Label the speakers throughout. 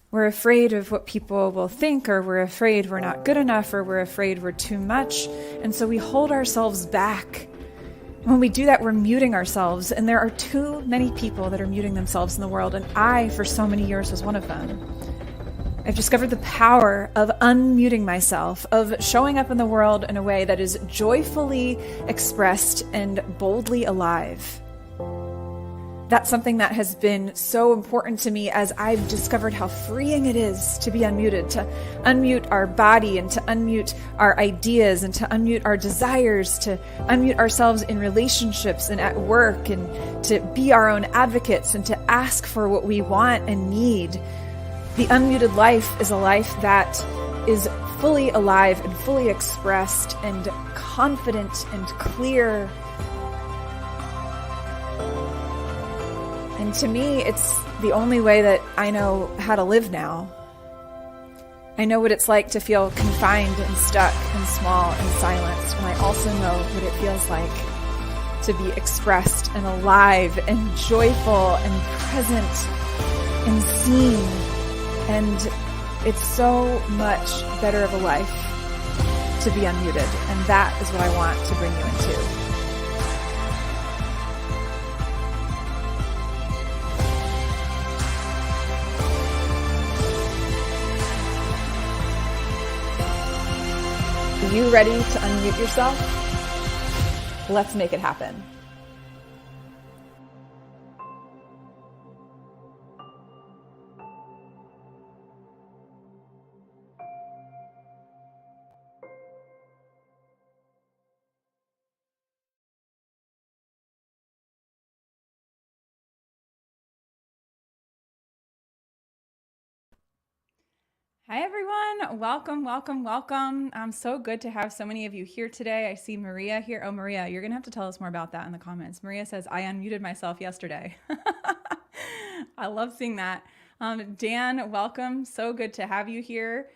Speaker 1: We're afraid of what people will think, or we're afraid we're not good enough, or we're afraid we're too much. And so we hold ourselves back. When we do that, we're muting ourselves. And there are too many people that are muting themselves in the world. And I, for so many years, was one of them. I've discovered the power of unmuting myself, of showing up in the world in a way that is joyfully expressed and boldly alive. That's something that has been so important to me as I've discovered how freeing it is to be unmuted, to unmute our body and to unmute our ideas and to unmute our desires, to unmute ourselves in relationships and at work, and to be our own advocates and to ask for what we want and need. The unmuted life is a life that is fully alive and fully expressed and confident and clear. And to me, it's the only way that I know how to live now. I know what it's like to feel confined and stuck and small and silenced. And I also know what it feels like to be expressed and alive and joyful and present and seen. And it's so much better of a life to be unmuted. And that is what I want to bring you into. Are you ready to unmute yourself? Let's make it happen. Hi, everyone. Welcome, welcome, welcome. So good to have so many of you here today. I see Maria here. Oh, Maria, you're going to have to tell us more about that in the comments. Maria says, I unmuted myself yesterday. I love seeing that. Dan, welcome. So good to have you here.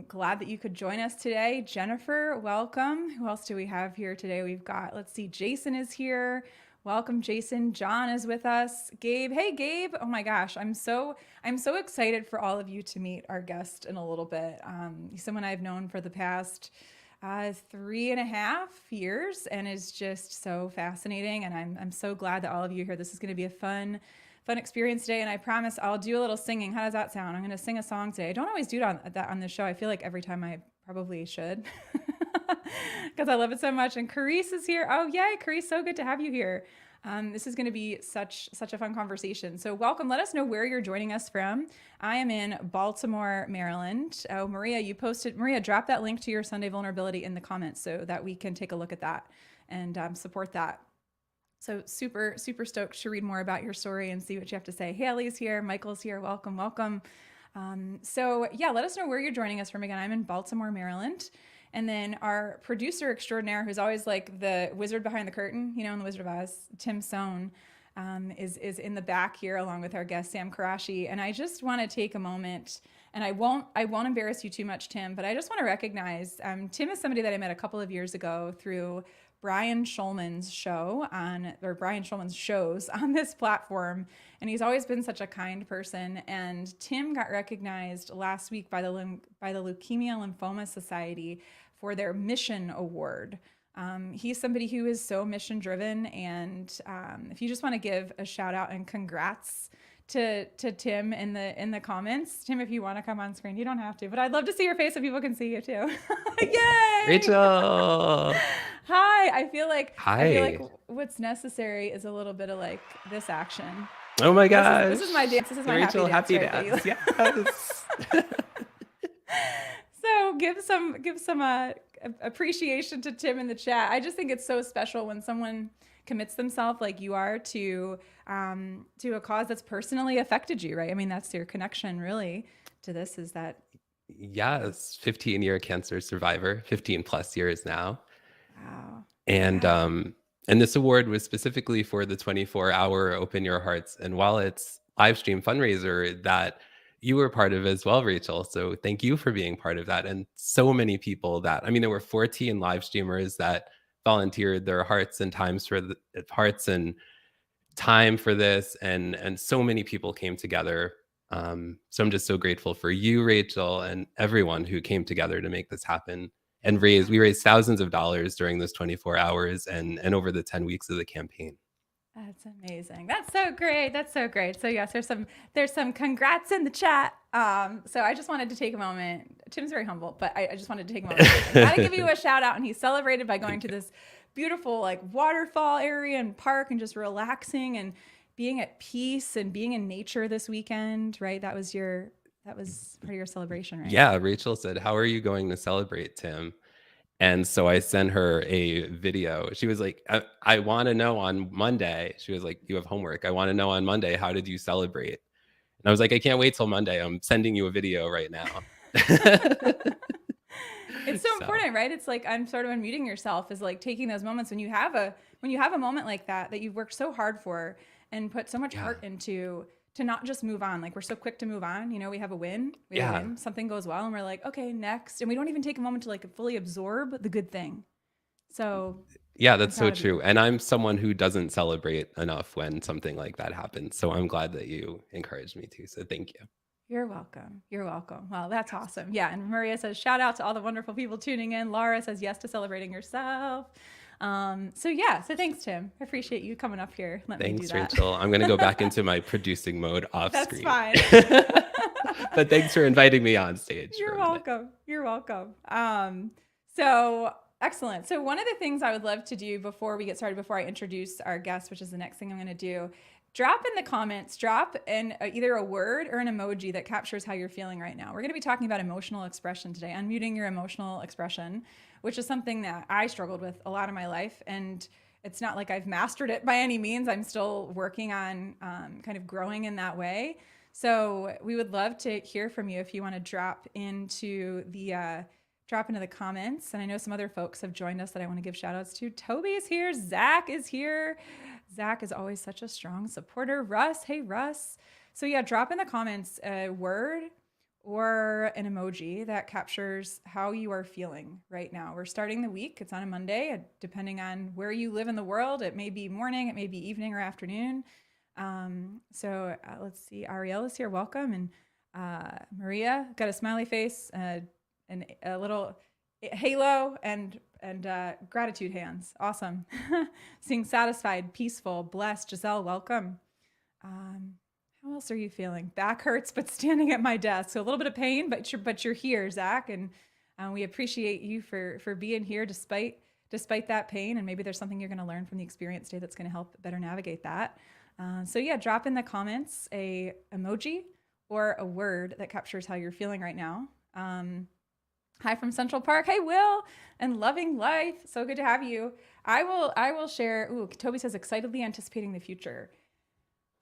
Speaker 1: Glad that you could join us today. Jennifer, welcome. Who else do we have here today? We've got, let's see, Jason is here. Welcome, Jason. John is with us. Gabe. Hey, Gabe. Oh my gosh. I'm so excited for all of you to meet our guest in a little bit. Someone I've known for the past 3.5 years and is just so fascinating. And I'm so glad that all of you are here. This is going to be a fun experience today. And I promise I'll do a little singing. How does that sound? I'm going to sing a song today. I don't always do that on this show. I feel like every time I probably should because I love it so much. And Carice is here. Oh, yay, Carice. So good to have you here. This is going to be such a fun conversation. So welcome. Let us know where you're joining us from. I am in Baltimore, Maryland. Oh, Maria, Maria, drop that link to your Sunday vulnerability in the comments so that we can take a look at that and support that. So super stoked to read more about your story and see what you have to say. Haley's here. Michael's here. Welcome, welcome. So yeah, let us know where you're joining us from. Again, I'm in Baltimore, Maryland. And then our producer extraordinaire, who's always like the wizard behind the curtain, in The Wizard of Oz, Tim Sohn, is in the back here along with our guest, Sam Qurashi. And I just want to take a moment, and I won't embarrass you too much, Tim, but I just want to recognize, Tim is somebody that I met a couple of years ago through Brian Schulman's Brian Schulman's shows on this platform. And he's always been such a kind person. And Tim got recognized last week by the Leukemia Lymphoma Society for their Mission Award. He's somebody who is so mission driven. And if you just want to give a shout out and congrats to Tim in the comments. Tim, if you want to come on screen, you don't have to, but I'd love to see your face so people can see you too. Yay!
Speaker 2: Rachel!
Speaker 1: Hi. I feel like what's necessary is a little bit of like this action.
Speaker 2: Oh my gosh.
Speaker 1: This is my dance. This is my
Speaker 2: Rachel,
Speaker 1: happy dance.
Speaker 2: Yes.
Speaker 1: So give some appreciation to Tim in the chat. I just think it's so special when someone commits themselves like you are to a cause that's personally affected you, right? I mean, that's your connection really to this, is that.
Speaker 2: Yes, 15-year cancer survivor, 15 plus years now.
Speaker 1: Wow.
Speaker 2: And and this award was specifically for the 24-hour Open Your Hearts and Wallets live stream fundraiser that you were part of as well, Rachel. So thank you for being part of that. And so many people there were 14 live streamers that volunteered their hearts and time for this, and so many people came together So I'm just so grateful for you, Rachel, and everyone who came together to make this happen and we raised thousands of dollars during those 24 hours and over the 10 weeks of the campaign.
Speaker 1: That's amazing. That's so great. That's so great. So yes, there's some congrats in the chat. So I just wanted to take a moment. Tim's very humble, but I just wanted to take a moment. I gotta give you a shout out. And he celebrated by going to this beautiful like waterfall area and park and just relaxing and being at peace and being in nature this weekend, right? That was part of your celebration, right?
Speaker 2: Yeah, Rachel said, "How are you going to celebrate, Tim?" And so I sent her a video. She was like, I want to know on Monday. She was like, "You have homework. I want to know on Monday, how did you celebrate?" And I was like, "I can't wait till Monday. I'm sending you a video right now."
Speaker 1: It's so
Speaker 2: So,
Speaker 1: important, right? It's like I'm sort of unmuting yourself is like taking those moments when you have a moment like that you've worked so hard for and put so much
Speaker 2: yeah.
Speaker 1: heart into to not just move on. Like we're so quick to move on. You know, we have a win.
Speaker 2: Yeah.
Speaker 1: Something goes well and we're like, okay, next. And we don't even take a moment to like fully absorb the good thing. So
Speaker 2: Yeah,
Speaker 1: I'm
Speaker 2: that's so
Speaker 1: proud of you.
Speaker 2: true. And I'm someone who doesn't celebrate enough when something like that happens. So I'm glad that you encouraged me to. So thank you.
Speaker 1: You're welcome. You're welcome. Well, that's awesome. Yeah. And Maria says, shout out to all the wonderful people tuning in. Laura says, yes to celebrating yourself. So thanks, Tim. I appreciate you coming up here. Let me do
Speaker 2: Thanks,
Speaker 1: that.
Speaker 2: Rachel. I'm going to go back into my producing mode off
Speaker 1: That's
Speaker 2: screen.
Speaker 1: fine.
Speaker 2: But thanks for inviting me on stage.
Speaker 1: You're welcome. You're welcome. So excellent. So one of the things I would love to do before we get started, before I introduce our guest, which is the next thing I'm going to do, drop in the comments, drop in either a word or an emoji that captures how you're feeling right now. We're going to be talking about emotional expression today, unmuting your emotional expression, which is something that I struggled with a lot of my life. And it's not like I've mastered it by any means. I'm still working on kind of growing in that way. So we would love to hear from you if you want to drop into the comments. And I know some other folks have joined us that I want to give shout outs to. Toby is here. Zach is here. Zach is always such a strong supporter. Russ, hey Russ. So yeah, drop in the comments a word or an emoji that captures how you are feeling right now. We're starting the week. It's on a Monday. Depending on where you live in the world, it may be morning, it may be evening or afternoon. Let's see. Ariel is here. Welcome. And Maria got a smiley face and a little halo and gratitude hands. Awesome. Seeing satisfied, peaceful, blessed. Giselle, welcome. How else are you feeling? Back hurts, but standing at my desk. So a little bit of pain, but you're here, Zach, and we appreciate you for being here despite that pain. And maybe there's something you're going to learn from the experience today that's going to help better navigate that. Drop in the comments a emoji or a word that captures how you're feeling right now. Hi from Central Park. Hey, Will, and loving life. So good to have you. I will share. Ooh, Toby says excitedly anticipating the future.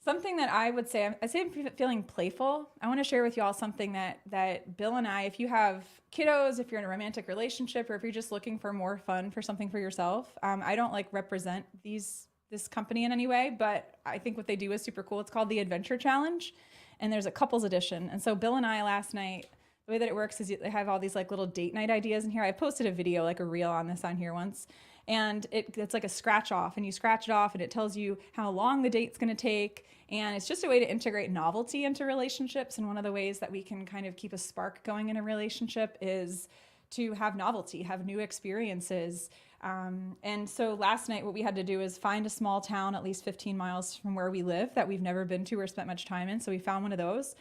Speaker 1: Something that I would say, I say I'm feeling playful. I want to share with you all something that Bill and I, if you have kiddos, if you're in a romantic relationship, or if you're just looking for more fun for something for yourself, I don't like represent this company in any way, but I think what they do is super cool. It's called the Adventure Challenge, and there's a couples edition. And so Bill and I last night, the way that it works is they have all these like little date night ideas in here. I posted a video, like a reel on this on here once. And it's like a scratch off, and you scratch it off and it tells you how long the date's going to take. And it's just a way to integrate novelty into relationships. And one of the ways that we can kind of keep a spark going in a relationship is to have novelty, have new experiences. And so last night, what we had to do is find a small town at least 15 miles from where we live that we've never been to or spent much time in. So we found one of those.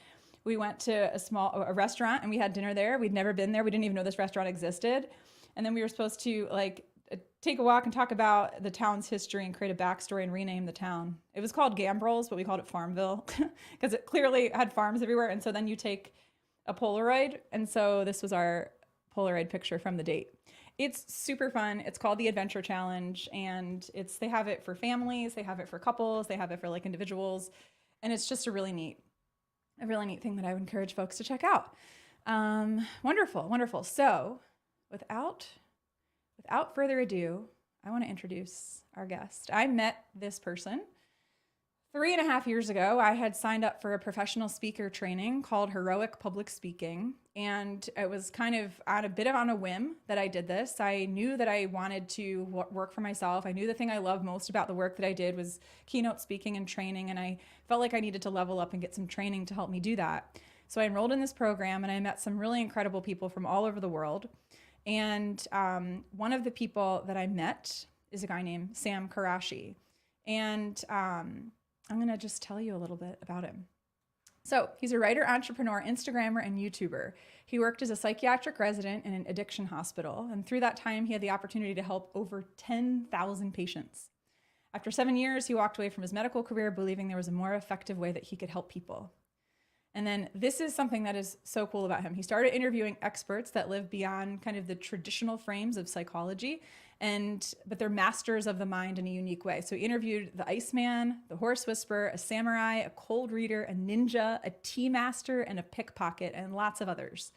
Speaker 1: We went to a restaurant and we had dinner there. We'd never been there. We didn't even know this restaurant existed. And then we were supposed to take a walk and talk about the town's history and create a backstory and rename the town. It was called Gambrels, but we called it Farmville because it clearly had farms everywhere. And so then you take a Polaroid. And so this was our Polaroid picture from the date. It's super fun. It's called the Adventure Challenge, and they have it for families, they have it for couples, they have it for like individuals. And it's just a really neat thing that I would encourage folks to check out. Wonderful. So without further ado, I want to introduce our guest. I met this person 3.5 years ago, I had signed up for a professional speaker training called Heroic Public Speaking. And it was kind of on a bit of on a whim that I did this. I knew that I wanted to work for myself. I knew the thing I loved most about the work that I did was keynote speaking and training. And I felt like I needed to level up and get some training to help me do that. So I enrolled in this program and I met some really incredible people from all over the world. And one of the people that I met is a guy named Sam Qurashi. And I'm going to just tell you a little bit about him. So he's a writer, entrepreneur, Instagrammer, and YouTuber. He worked as a psychiatric resident in an addiction hospital. And through that time, he had the opportunity to help over 10,000 patients. After 7 years, he walked away from his medical career, believing there was a more effective way that he could help people. And then this is something that is so cool about him. He started interviewing experts that live beyond kind of the traditional frames of psychology, but they're masters of the mind in a unique way. So he interviewed the Iceman, the Horse Whisperer, a samurai, a cold reader, a ninja, a tea master, and a pickpocket, and lots of others.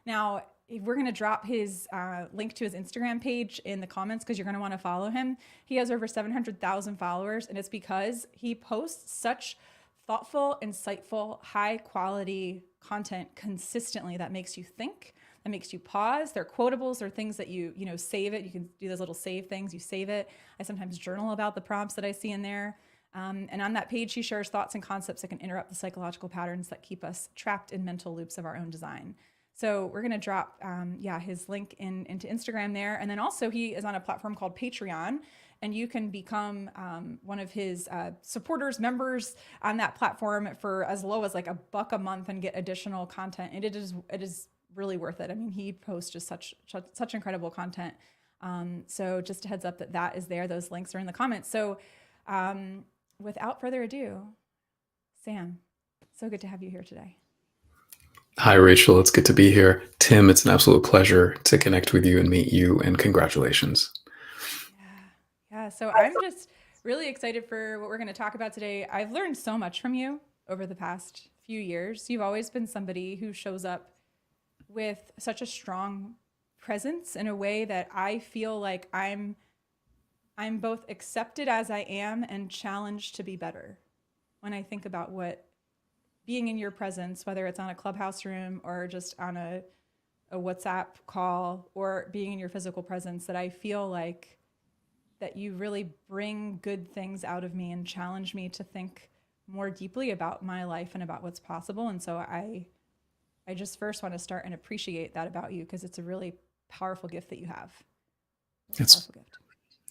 Speaker 1: Now, we're going to drop his link to his Instagram page in the comments because you're going to want to follow him. He has over 700,000 followers, and it's because he posts such thoughtful, insightful, high quality content consistently that makes you think, that makes you pause. They're quotables, they're things that you save it. You can do those little save things, you save it. I sometimes journal about the prompts that I see in there. And on that page, he shares thoughts and concepts that can interrupt the psychological patterns that keep us trapped in mental loops of our own design. So we're going to drop his link into Instagram there. And then also he is on a platform called Patreon, and you can become one of his supporters, members on that platform for as low as like $1 a month and get additional content. And it is really worth it. I mean, he posts just such incredible content. So just a heads up that is there. Those links are in the comments. So without further ado, Sam, so good to have you here today.
Speaker 3: Hi, Rachel. It's good to be here. Tim, it's an absolute pleasure to connect with you and meet you, and congratulations.
Speaker 1: Yeah. So I'm just really excited for what we're going to talk about today. I've learned so much from you over the past few years. You've always been somebody who shows up with such a strong presence in a way that I feel like I'm both accepted as I am and challenged to be better. When I think about what being in your presence, whether it's on a clubhouse room or just on a WhatsApp call or being in your physical presence, that I feel like that you really bring good things out of me and challenge me to think more deeply about my life and about what's possible. And so I just first want to start and appreciate that about you, because it's a really powerful gift that you have.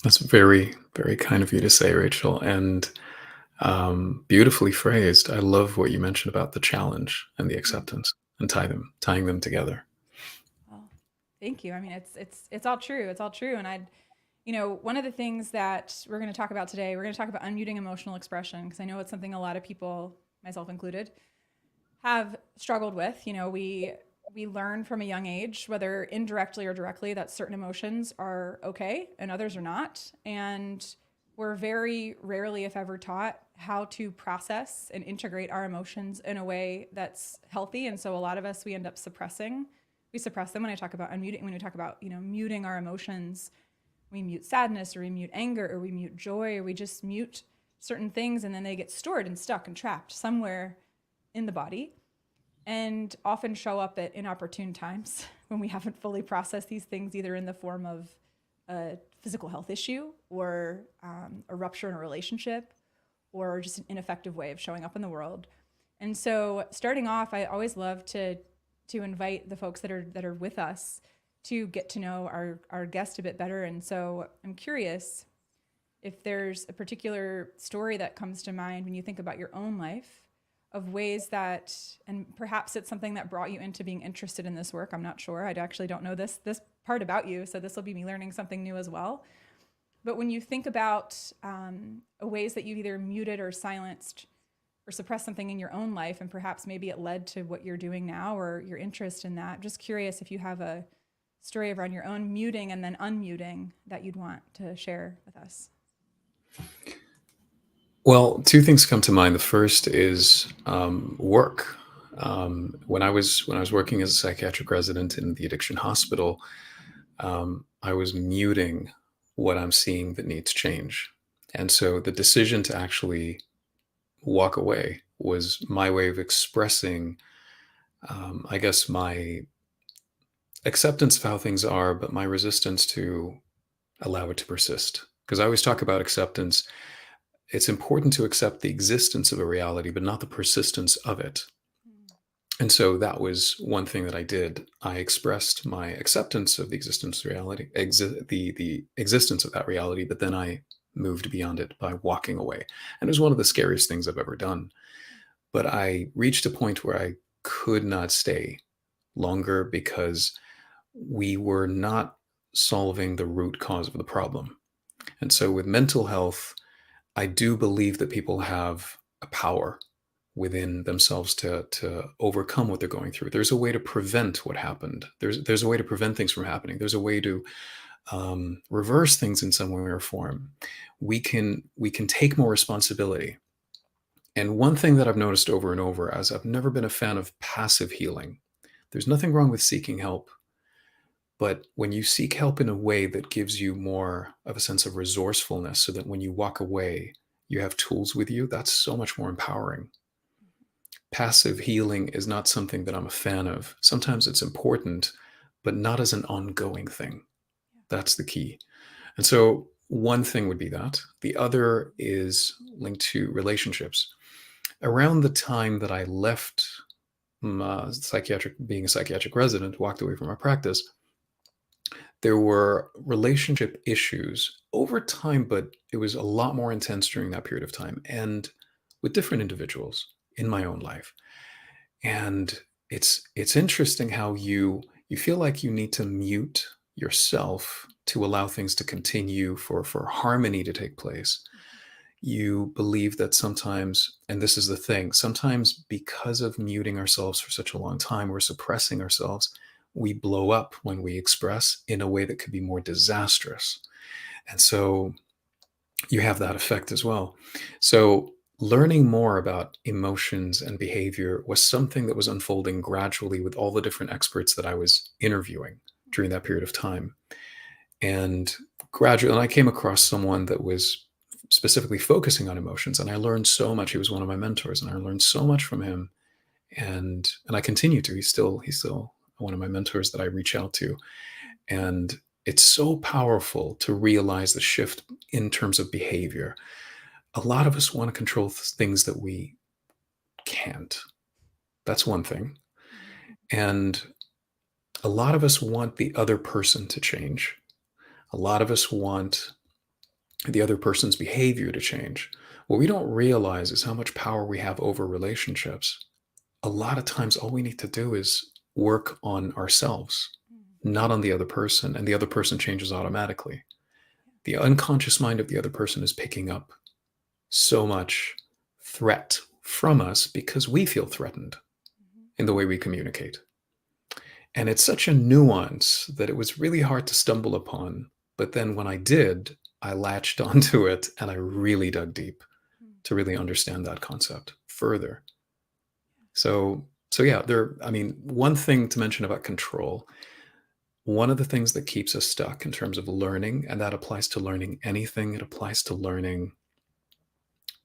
Speaker 3: That's very, very kind of you to say, Rachel, and beautifully phrased. I love what you mentioned about the challenge and the acceptance and tying them together.
Speaker 1: Well, thank you. I mean, it's all true. It's all true. And one of the things that we're going to talk about today, we're going to talk about unmuting emotional expression, because I know it's something a lot of people, myself included, have struggled with. We learn from a young age, whether indirectly or directly, that certain emotions are okay and others are not. And we're very rarely, if ever, taught how to process and integrate our emotions in a way that's healthy. And so a lot of us, we end up suppressing. We suppress them. When I talk about unmuting, when we talk about, muting our emotions, we mute sadness, or we mute anger, or we mute joy, or we just mute certain things, and then they get stored and stuck and trapped somewhere in the body, and often show up at inopportune times when we haven't fully processed these things, either in the form of a physical health issue or a rupture in a relationship, or just an ineffective way of showing up in the world. And so starting off, I always love to invite the folks that are with us to get to know our guest a bit better. And so I'm curious if there's a particular story that comes to mind when you think about your own life, of ways that, and perhaps it's something that brought you into being interested in this work. I'm not sure. I actually don't know this part about you, so this will be me learning something new as well. But when you think about ways that you've either muted or silenced or suppressed something in your own life, and perhaps maybe it led to what you're doing now or your interest in that, just curious if you have a story around your own muting and then unmuting that you'd want to share with us.
Speaker 3: Well, two things come to mind. The first is work. When I was working as a psychiatric resident in the addiction hospital, I was muting what I'm seeing that needs change. And so the decision to actually walk away was my way of expressing, I guess, my acceptance of how things are, but my resistance to allow it to persist. Because I always talk about acceptance. It's important to accept the existence of a reality, but not the persistence of it. And so that was one thing that I did. I expressed my acceptance of the existence of reality, the existence of that reality, but then I moved beyond it by walking away. And it was one of the scariest things I've ever done. But I reached a point where I could not stay longer because we were not solving the root cause of the problem. And so with mental health, I do believe that people have a power within themselves to overcome what they're going through. There's a way to prevent what happened. There's a way to prevent things from happening. There's a way to reverse things in some way or form. We can take more responsibility. And one thing that I've noticed over and over, as I've never been a fan of passive healing. There's nothing wrong with seeking help, but when you seek help in a way that gives you more of a sense of resourcefulness, so that when you walk away, you have tools with you, that's so much more empowering. Passive healing is not something that I'm a fan of. Sometimes it's important, but not as an ongoing thing. That's the key. And so one thing would be that. The other is linked to relationships. Around the time that I left being a psychiatric resident, walked away from my practice, there were relationship issues over time, but it was a lot more intense during that period of time and with different individuals in my own life. And it's interesting how you feel like you need to mute yourself to allow things to continue, for harmony to take place. You believe that sometimes, and this is the thing, sometimes because of muting ourselves for such a long time, we're suppressing ourselves, we blow up when we express in a way that could be more disastrous. And so you have that effect as well. So learning more about emotions and behavior was something that was unfolding gradually with all the different experts that I was interviewing during that period of time. And gradually, and I came across someone that was specifically focusing on emotions, and I learned so much. He was one of my mentors, and I learned so much from him. And I continue to. He's still one of my mentors that I reach out to. And it's so powerful to realize the shift in terms of behavior. A lot of us want to control things that we can't. That's one thing. And a lot of us want the other person to change. A lot of us want the other person's behavior to change. What we don't realize is how much power we have over relationships. A lot of times, all we need to do is work on ourselves, not on the other person, and the other person changes automatically. The unconscious mind of the other person is picking up so much threat from us because we feel threatened in the way we communicate. And it's such a nuance that it was really hard to stumble upon. But then when I did, I latched onto it and I really dug deep to really understand that concept further. So yeah, one thing to mention about control, one of the things that keeps us stuck in terms of learning, and that applies to learning anything, it applies to learning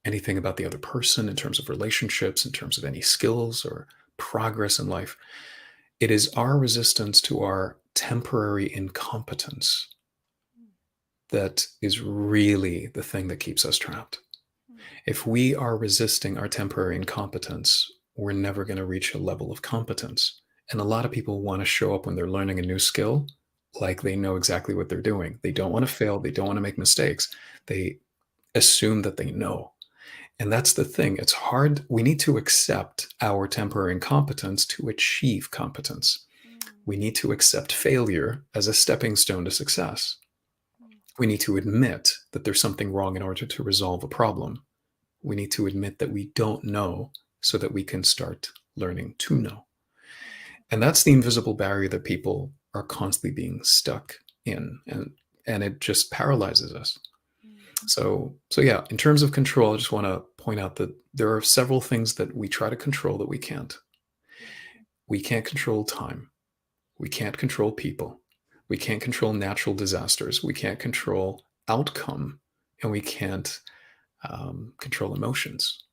Speaker 3: anything about the other person in terms of relationships, in terms of any skills or progress in life, it is our resistance to our temporary incompetence that is really the thing that keeps us trapped. If we are resisting our temporary incompetence, we're never going to reach a level of competence. And a lot of people want to show up when they're learning a new skill like they know exactly what they're doing. They don't want to fail. They don't want to make mistakes. They assume that they know. And that's the thing. It's hard. We need to accept our temporary incompetence to achieve competence. We need to accept failure as a stepping stone to success. We need to admit that there's something wrong in order to resolve a problem. We need to admit that we don't know so that we can start learning to know. And that's the invisible barrier that people are constantly being stuck in. And it just paralyzes us. So yeah, in terms of control, I just want to point out that there are several things that we try to control that we can't. We can't control time. We can't control people. We can't control natural disasters. We can't control outcome. And we can't control emotions.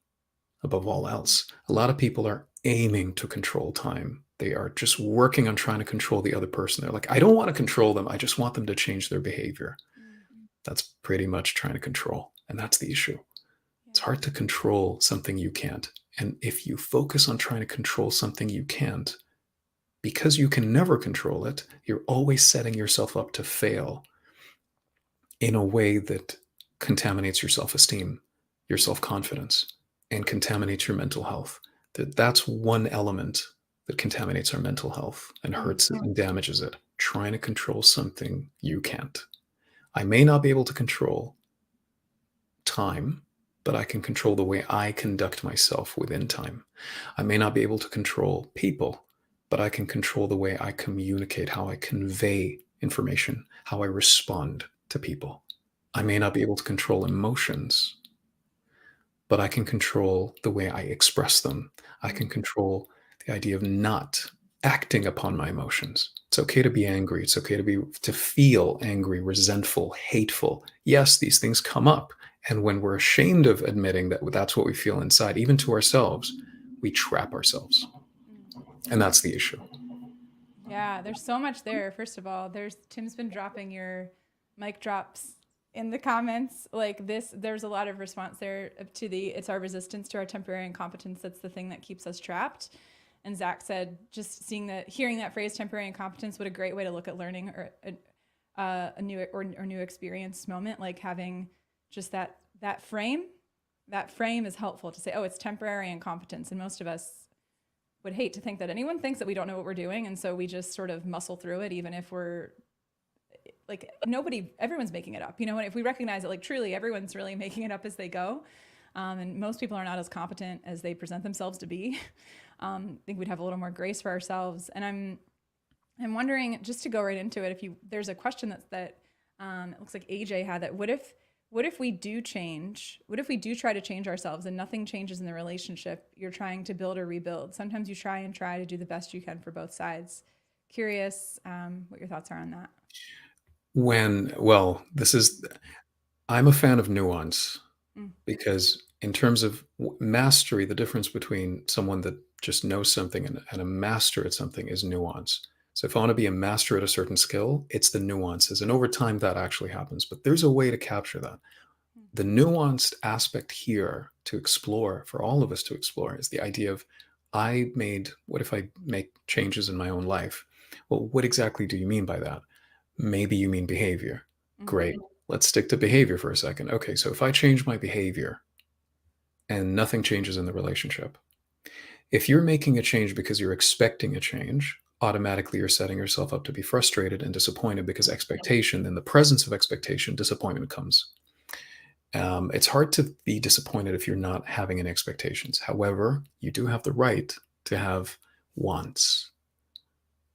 Speaker 3: above all else. A lot of people are aiming to control time. They are just working on trying to control the other person. They're like, I don't want to control them. I just want them to change their behavior. That's pretty much trying to control. And that's the issue. It's hard to control something you can't. And if you focus on trying to control something you can't, because you can never control it, you're always setting yourself up to fail in a way that contaminates your self-esteem, your self-confidence, and contaminates your mental health. That's one element that contaminates our mental health and hurts it and damages it. Trying to control something you can't. I may not be able to control time, but I can control the way I conduct myself within time. I may not be able to control people, but I can control the way I communicate, how I convey information, how I respond to people. I may not be able to control emotions, but I can control the way I express them. I can control the idea of not acting upon my emotions. It's okay to be angry. It's okay to feel angry, resentful, hateful. Yes, these things come up. And when we're ashamed of admitting that that's what we feel inside, even to ourselves, we trap ourselves. And that's the issue.
Speaker 1: Yeah, there's so much there. First of all, Tim's been dropping your mic drops in the comments. Like this, there's a lot of response there to it's our resistance to our temporary incompetence that's the thing that keeps us trapped. And Zach said, just hearing that phrase, temporary incompetence, what a great way to look at learning or a new experience moment. Like having just that frame is helpful to say, oh, it's temporary incompetence. And most of us would hate to think that anyone thinks that we don't know what we're doing. And so we just sort of muscle through it, even if we're like, everyone's making it up, and if we recognize it, like truly everyone's really making it up as they go. And most people are not as competent as they present themselves to be. I think we'd have a little more grace for ourselves. And I'm wondering, just to go right into it, there's a question that it looks like AJ had, that what if we do change? What if we do try to change ourselves and nothing changes in the relationship? You're trying to build or rebuild. Sometimes you try to do the best you can for both sides. Curious what your thoughts are on that.
Speaker 3: I'm a fan of nuance, because in terms of mastery, the difference between someone that just knows something and a master at something is nuance. So if I want to be a master at a certain skill, it's the nuances. And over time, that actually happens. But there's a way to capture that. The nuanced aspect here to explore, for all of us to explore, is the idea of what if I make changes in my own life? Well, what exactly do you mean by that? Maybe you mean behavior. Great. Let's stick to behavior for a second. Okay, so if I change my behavior and nothing changes in the relationship, if you're making a change because you're expecting a change, automatically you're setting yourself up to be frustrated and disappointed, because expectation, in the presence of expectation, disappointment comes. It's hard to be disappointed if you're not having any expectations. However, you do have the right to have wants,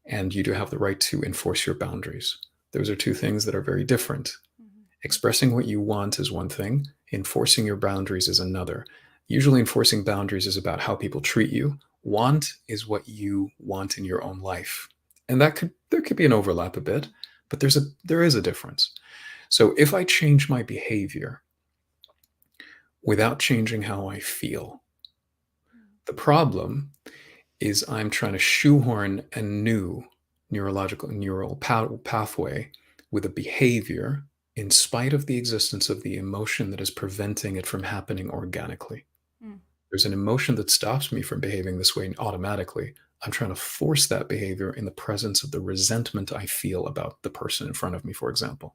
Speaker 3: and you do have the right to enforce your boundaries. Those are two things that are very different. Expressing what you want is one thing. Enforcing your boundaries is another. Usually enforcing boundaries is about how people treat you. Want is what you want in your own life. And there could be an overlap a bit, but there is a difference. So if I change my behavior without changing how I feel, the problem is I'm trying to shoehorn a new neural pathway with a behavior in spite of the existence of the emotion that is preventing it from happening organically. There's an emotion that stops me from behaving this way automatically. I'm trying to force that behavior in the presence of the resentment I feel about the person in front of me, for example.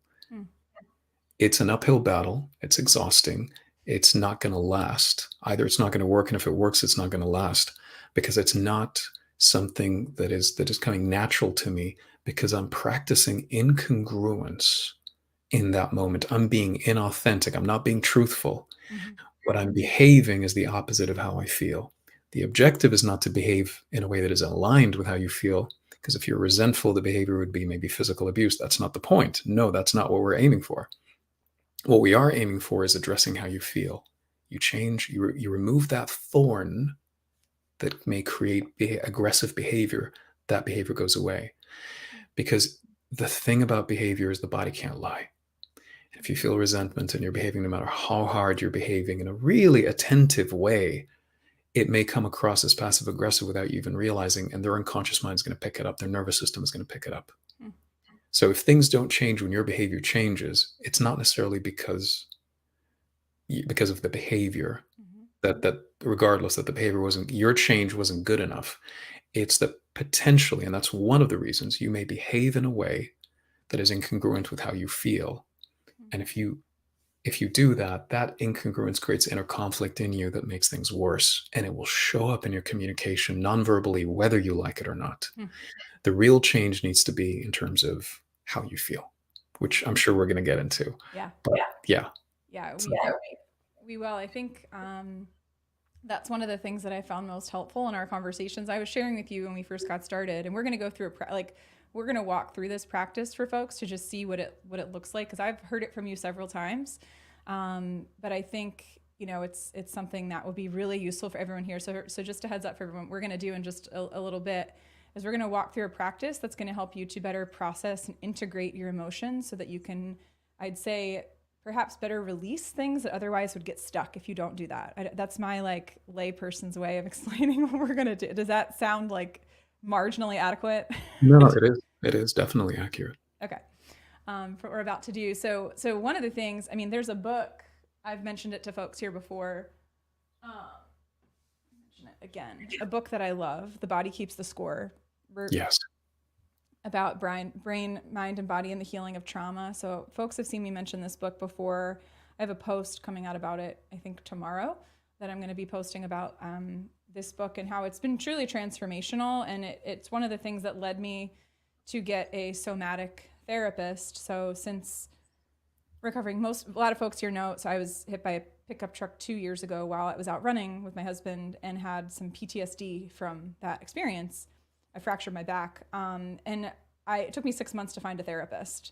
Speaker 3: It's an uphill battle. It's exhausting. It's not going to last. Either it's not going to work, and if it works, it's not going to last, because it's not something that is coming natural to me, because I'm practicing incongruence in that moment. I'm being inauthentic. I'm not being truthful. What I'm behaving is the opposite of how I feel. The objective is not to behave in a way that is aligned with how you feel, because if you're resentful, the behavior would be maybe physical abuse. That's not the point. No, that's not what we're aiming for. What we are aiming for is addressing how you feel. You change, you remove that thorn that may create aggressive behavior. That behavior goes away. Because the thing about behavior is the body can't lie. If you feel resentment and you're behaving, no matter how hard you're behaving in a really attentive way, it may come across as passive aggressive without you even realizing, and their unconscious mind is going to pick it up. Their nervous system is going to pick it up.
Speaker 1: Hmm.
Speaker 3: So if things don't change when your behavior changes, it's not necessarily because of the behavior, that regardless that the behavior wasn't, your change wasn't good enough. It's that potentially, and that's one of the reasons, you may behave in a way that is incongruent with how you feel. And if you do that, that incongruence creates inner conflict in you that makes things worse, and it will show up in your communication non-verbally, whether you like it or not. The real change needs to be in terms of how you feel, which I'm sure we're going to get into.
Speaker 1: Yeah.
Speaker 3: But yeah.
Speaker 1: We will. I think that's one of the things that I found most helpful in our conversations. I was sharing with you when we first got started, and we're going to go through we're going to walk through this practice for folks to just see what it looks like, because I've heard it from you several times. But I think, it's something that will be really useful for everyone here. So just a heads up for everyone, we're going to do in just a little bit is we're going to walk through a practice that's going to help you to better process and integrate your emotions so that you can, I'd say, perhaps better release things that otherwise would get stuck if you don't do that. That's my lay person's way of explaining what we're going to do. Does that sound marginally adequate?
Speaker 3: No, it is. It is definitely accurate.
Speaker 1: Okay. For what we're about to do. So one of the things, there's a book, I've mentioned it to folks here before. Mention it again. A book that I love, The Body Keeps the Score.
Speaker 3: Yes.
Speaker 1: About brain, mind, and body and the healing of trauma. So folks have seen me mention this book before. I have a post coming out about it, I think tomorrow, that I'm going to be posting about this book and how it's been truly transformational. And it's one of the things that led me to get a somatic therapist. So since recovering, a lot of folks here know, so I was hit by a pickup truck 2 years ago while I was out running with my husband and had some PTSD from that experience. I fractured my back. And it took me 6 months to find a therapist.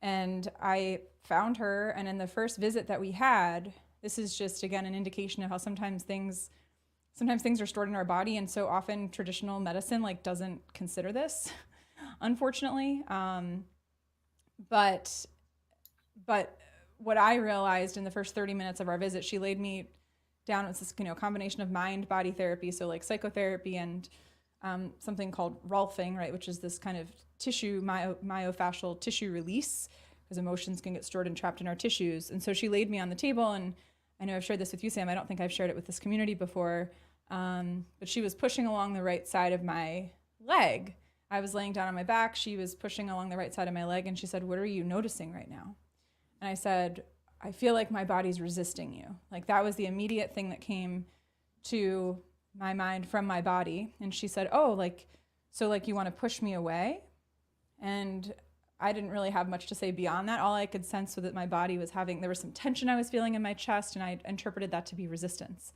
Speaker 1: And I found her, and in the first visit that we had, this is just, again, an indication of how sometimes things are stored in our body, and so often traditional medicine doesn't consider this, unfortunately. But what I realized in the first 30 minutes of our visit, she laid me down. It's this combination of mind-body therapy, so psychotherapy and something called rolfing, right, which is this kind of tissue, myofascial tissue release, because emotions can get stored and trapped in our tissues. And so she laid me on the table, and I know I've shared this with you, Sam. I don't think I've shared it with this community before, but she was pushing along the right side of my leg. I was laying down on my back. She was pushing along the right side of my leg, and she said, "What are you noticing right now?" And I said, "I feel like my body's resisting you." That was the immediate thing that came to my mind from my body. And she said, "Oh, so you want to push me away?" And I didn't really have much to say beyond that. All I could sense was that my body was there was some tension I was feeling in my chest, and I interpreted that to be resistance.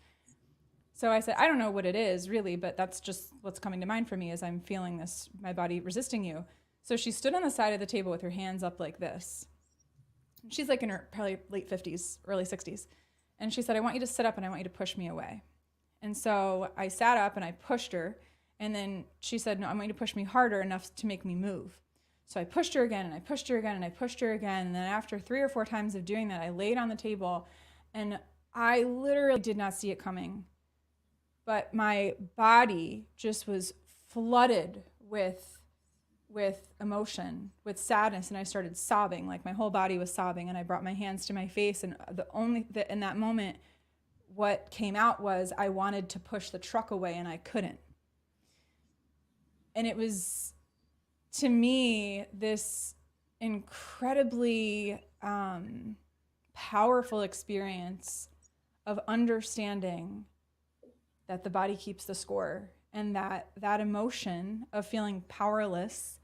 Speaker 1: So I said, "I don't know what it is really, but that's just what's coming to mind for me is I'm feeling this, my body resisting you." So she stood on the side of the table with her hands up like this. She's in her probably late 50s, early 60s. And she said, "I want you to sit up and I want you to push me away." And so I sat up and I pushed her. And then she said, "No, I want you to push me harder enough to make me move." So I pushed her again and I pushed her again and I pushed her again. And then after 3 or 4 times of doing that, I laid on the table and I literally did not see it coming. But my body just was flooded with emotion, with sadness, and I started sobbing. My whole body was sobbing, and I brought my hands to my face, and in that moment, what came out was I wanted to push the truck away, and I couldn't. And it was, to me, this incredibly powerful experience of understanding that the body keeps the score, and that emotion of feeling powerless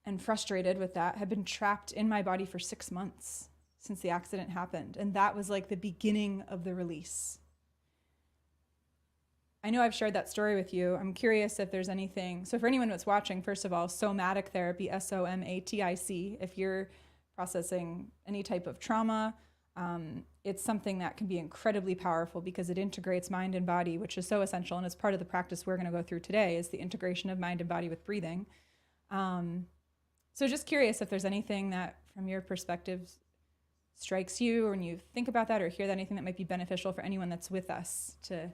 Speaker 1: and frustrated with that had been trapped in my body for 6 months since the accident happened. And that was the beginning of the release. I know I've shared that story with you. I'm curious if there's anything. So for anyone that's watching, first of all, somatic therapy, SOMATIC, if you're processing any type of trauma, it's something that can be incredibly powerful because it integrates mind and body, which is so essential. And it's part of the practice we're going to go through today is the integration of mind and body with breathing. So just curious if there's anything that from your perspective strikes you, or when you think about that or hear that, anything that might be beneficial for anyone that's with us to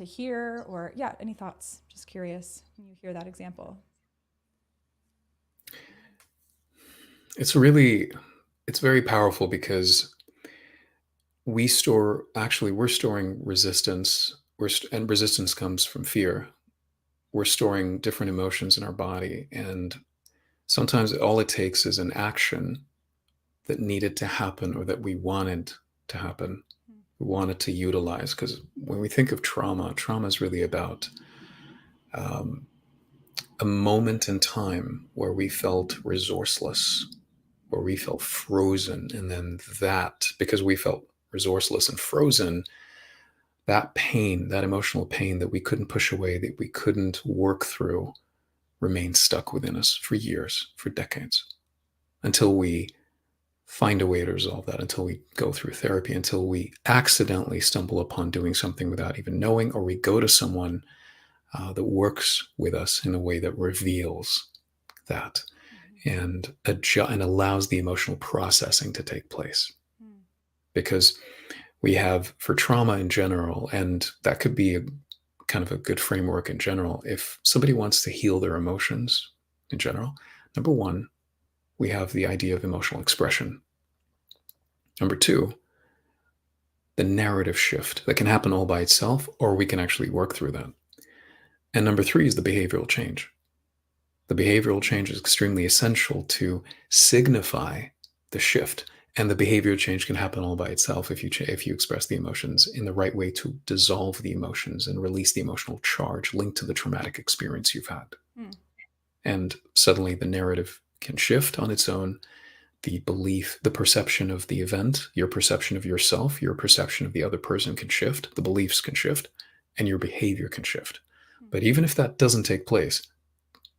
Speaker 1: hear, or yeah, any thoughts? Just curious when you hear that example.
Speaker 3: It's very powerful because we're storing resistance. And resistance comes from fear. We're storing different emotions in our body. And sometimes all it takes is an action that needed to happen or that we wanted to happen. We wanted to utilize. Because when we think of trauma is really about a moment in time where we felt resourceless, where we felt frozen. And then that, because we felt resourceless and frozen, that pain, that emotional pain that we couldn't push away, that we couldn't work through, remained stuck within us for years, for decades, until we find a way to resolve that, until we go through therapy, until we accidentally stumble upon doing something without even knowing, or we go to someone that works with us in a way that reveals that and allows the emotional processing to take place. Because we have, for trauma in general, and that could be kind of a good framework in general, if somebody wants to heal their emotions in general, number one, we have the idea of emotional expression. Number two, the narrative shift that can happen all by itself, or we can actually work through that. And number three is the behavioral change. The behavioral change is extremely essential to signify the shift. And the behavioral change can happen all by itself if you express the emotions in the right way to dissolve the emotions and release the emotional charge linked to the traumatic experience you've had. And suddenly the narrative can shift on its own. The belief, the perception of the event, your perception of yourself, your perception of the other person can shift. The beliefs can shift, and your behavior can shift. But even if that doesn't take place,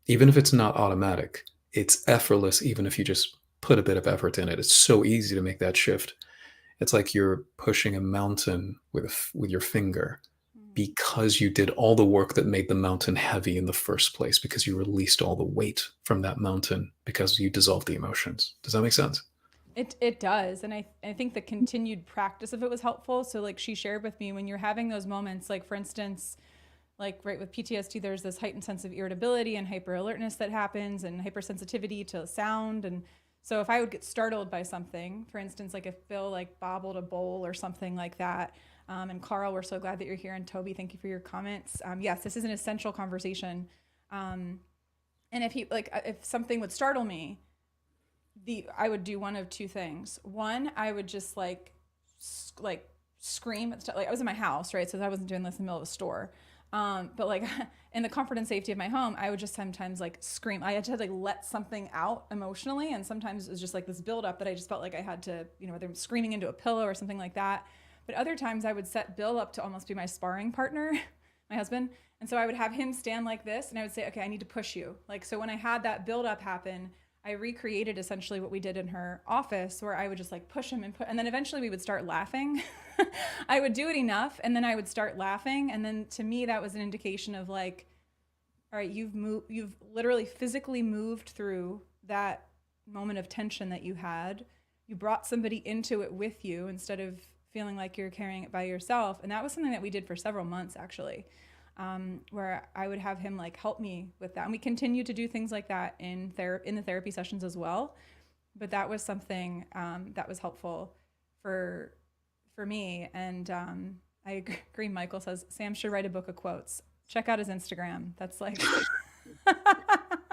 Speaker 3: even if it's not automatic, it's effortless. Even if you just put a bit of effort in it, it's so easy to make that shift. It's like you're pushing a mountain with your finger, because you did all the work that made the mountain heavy in the first place, because you released all the weight from that mountain, because you dissolved the emotions. Does that make sense?
Speaker 1: It does. And I think the continued practice of it was helpful. So like she shared with me, when you're having those moments, like for instance, like right with PTSD, there's this heightened sense of irritability and hyper alertness that happens, and hypersensitivity to sound. And so if I would get startled by something, for instance, like if Bill like bobbled a bowl or something like that, and Carl, we're so glad that you're here, and Toby, thank you for your comments. Yes, this is an essential conversation. And if something would startle me, I would do one of two things. One, I would just like scream. Like I was in my house, right? So I wasn't doing this in the middle of a store. But like in the comfort and safety of my home, I would just sometimes like scream. I had to like let something out emotionally. And sometimes it was just like this buildup that I just felt like I had to, whether I'm screaming into a pillow or something like that. But other times I would set Bill up to almost be my sparring partner, my husband. And so I would have him stand like this and I would say, okay, I need to push you. Like, so when I had that buildup happen, I recreated essentially what we did in her office, where I would just like push him and then eventually we would start laughing. I would do it enough and then I would start laughing. And then to me, that was an indication of like, all right, you've literally physically moved through that moment of tension that you had. You brought somebody into it with you instead of feeling like you're carrying it by yourself. And that was something that we did for several months actually. Where I would have him like help me with that. And we continue to do things like that in the therapy sessions as well. But that was something that was helpful for me. And I agree. Michael says Sam should write a book of quotes. Check out his Instagram. That's like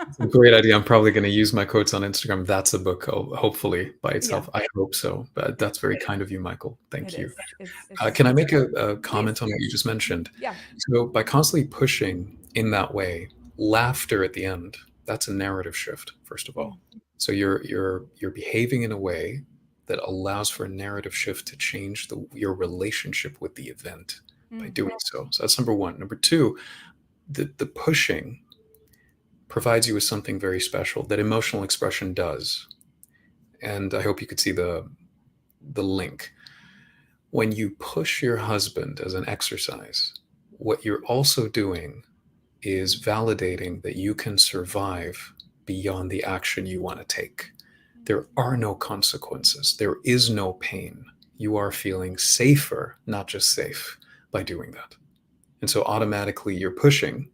Speaker 3: It's a great idea. I'm probably going to use my quotes on Instagram. That's a book, hopefully, by itself. Yeah. I hope so. But that's very kind of you, Michael. Thank you. Can I make a comment on what you just mentioned?
Speaker 1: Yeah.
Speaker 3: So by constantly pushing in that way, laughter at the end, that's a narrative shift, first of all. So you're behaving in a way that allows for a narrative shift to change your relationship with the event by doing so. So that's number one. Number two, the pushing provides you with something very special that emotional expression does. And I hope you could see the link. When you push your husband as an exercise, what you're also doing is validating that you can survive beyond the action you want to take. There are no consequences. There is no pain. You are feeling safer, not just safe, by doing that. And so automatically you're pushing,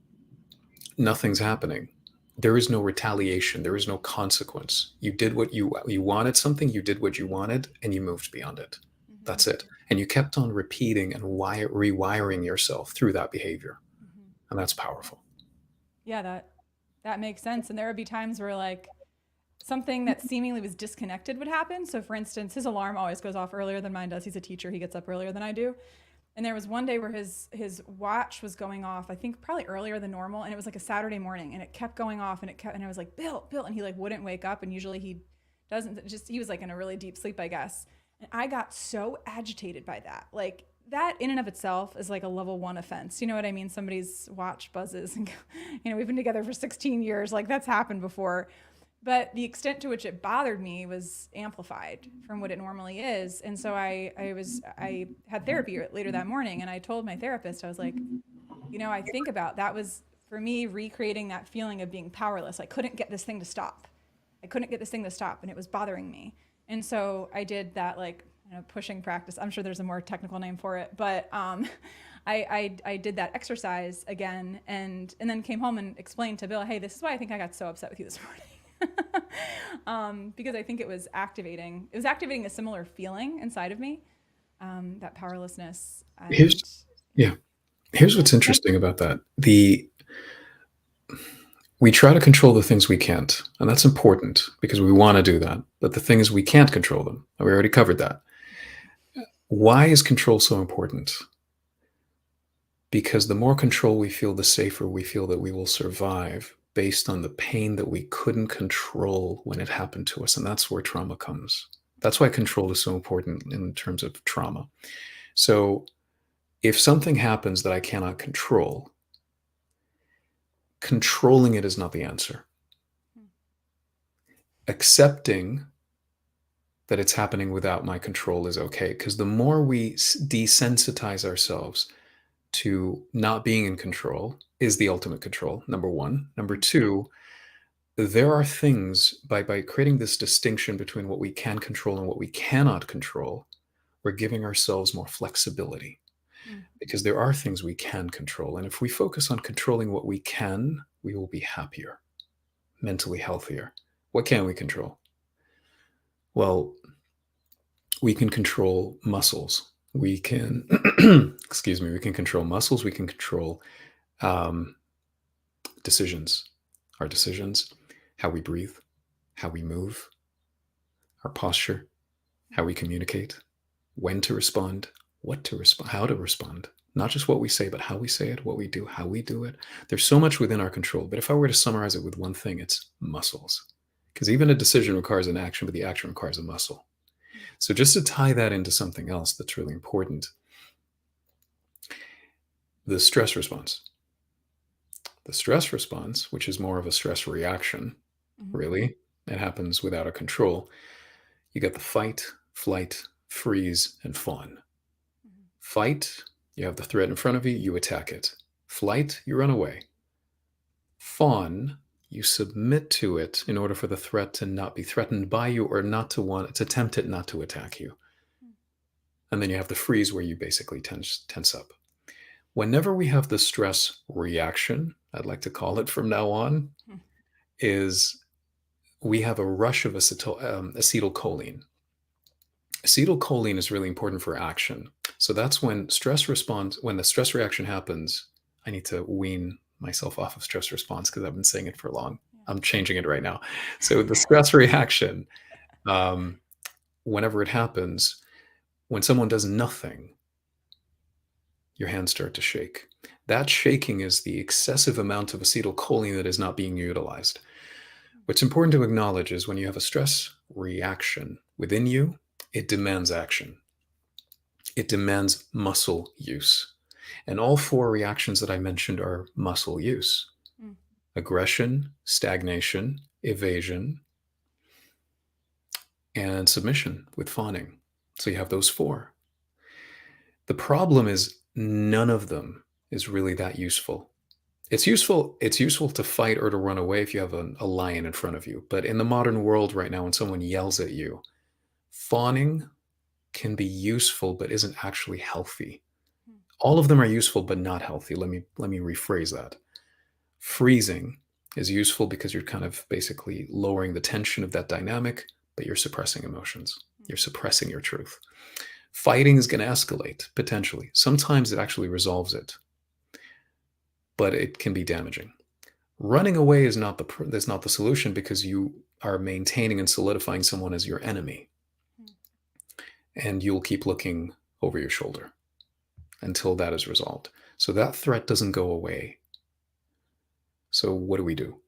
Speaker 3: nothing's happening. There is no retaliation. There is no consequence. You did what you wanted something, you did what you wanted, and you moved beyond it.
Speaker 1: Mm-hmm.
Speaker 3: That's it. And you kept on repeating and rewiring yourself through that behavior.
Speaker 1: Mm-hmm.
Speaker 3: And that's powerful.
Speaker 1: Yeah, that makes sense. And there would be times where like something that seemingly was disconnected would happen. So for instance, his alarm always goes off earlier than mine does. He's a teacher. He gets up earlier than I do. And there was one day where his watch was going off, I think probably earlier than normal, and it was like a Saturday morning, and it kept going off, and I was like, Bill, Bill, and he like wouldn't wake up, and usually he doesn't. Just he was like in a really deep sleep, I guess. And I got so agitated by that. Like that in and of itself is like a level 1 offense. You know what I mean? Somebody's watch buzzes, and we've been together for 16 years. Like that's happened before. But the extent to which it bothered me was amplified from what it normally is. And so I had therapy later that morning, and I told my therapist, I was like, I think about that was for me recreating that feeling of being powerless. I couldn't get this thing to stop. And it was bothering me. And so I did that like pushing practice. I'm sure there's a more technical name for it, but I did that exercise again, and then came home and explained to Bill, hey, this is why I think I got so upset with you this morning. Because I think it was activating a similar feeling inside of me, that powerlessness. And,
Speaker 3: Here's what's interesting about that. We try to control the things we can't, and that's important because we want to do that. But the thing is, we can't control them. We already covered that. Why is control so important? Because the more control we feel, the safer we feel that we will survive, based on the pain that we couldn't control when it happened to us. And that's where trauma comes. That's why control is so important in terms of trauma. So if something happens that I cannot control, controlling it is not the answer. Accepting that it's happening without my control is okay, because the more we desensitize ourselves to not being in control is the ultimate control, number one. Number two, there are things, by creating this distinction between what we can control and what we cannot control, we're giving ourselves more flexibility. Because there are things we can control. And if we focus on controlling what we can, we will be happier, mentally healthier. What can we control? Well, we can control muscles. We can, excuse me, we can control muscles. We can control decisions, our decisions, how we breathe, how we move, our posture, how we communicate, when to respond, what to respond, how to respond. Not just what we say, but how we say it, what we do, how we do it. There's so much within our control. But if I were to summarize it with one thing, it's muscles. Because even a decision requires an action, but the action requires a muscle. So just to tie that into something else that's really important, the stress response. The stress response, which is more of a stress reaction, really, it happens without a control. You got the fight, flight, freeze, and fawn. Fight, you have the threat in front of you, you attack it. Flight, you run away. Fawn, you submit to it in order for the threat to not be threatened by you, or not to tempt it not to attack you. And then you have the freeze, where you basically tense up. Whenever we have the stress reaction, I'd like to call it from now on, is we have a rush of acetylcholine. Acetylcholine is really important for action. So that's when when the stress reaction happens. I need to wean myself off of stress response because I've been saying it for long. I'm changing it right now. So the stress reaction, whenever it happens, when someone does nothing, your hands start to shake. That shaking is the excessive amount of acetylcholine that is not being utilized. What's important to acknowledge is when you have a stress reaction within you, it demands action. It demands muscle use. And all four reactions that I mentioned are muscle use. Aggression, stagnation, evasion, and submission with fawning. So you have those four. The problem is none of them is really that useful. It's useful. It's useful to fight or to run away if you have a lion in front of you. But in the modern world right now, when someone yells at you, fawning can be useful but isn't actually healthy.
Speaker 1: Hmm.
Speaker 3: All of them are useful but not healthy. Let me rephrase that. Freezing is useful because you're kind of basically lowering the tension of that dynamic, but you're suppressing emotions. You're suppressing your truth. Fighting is going to escalate potentially. Sometimes it actually resolves it, but it can be damaging. Running away is not the solution because you are maintaining and solidifying someone as your enemy,
Speaker 1: Hmm.
Speaker 3: and you'll keep looking over your shoulder until that is resolved. So that threat doesn't go away. So what do we do?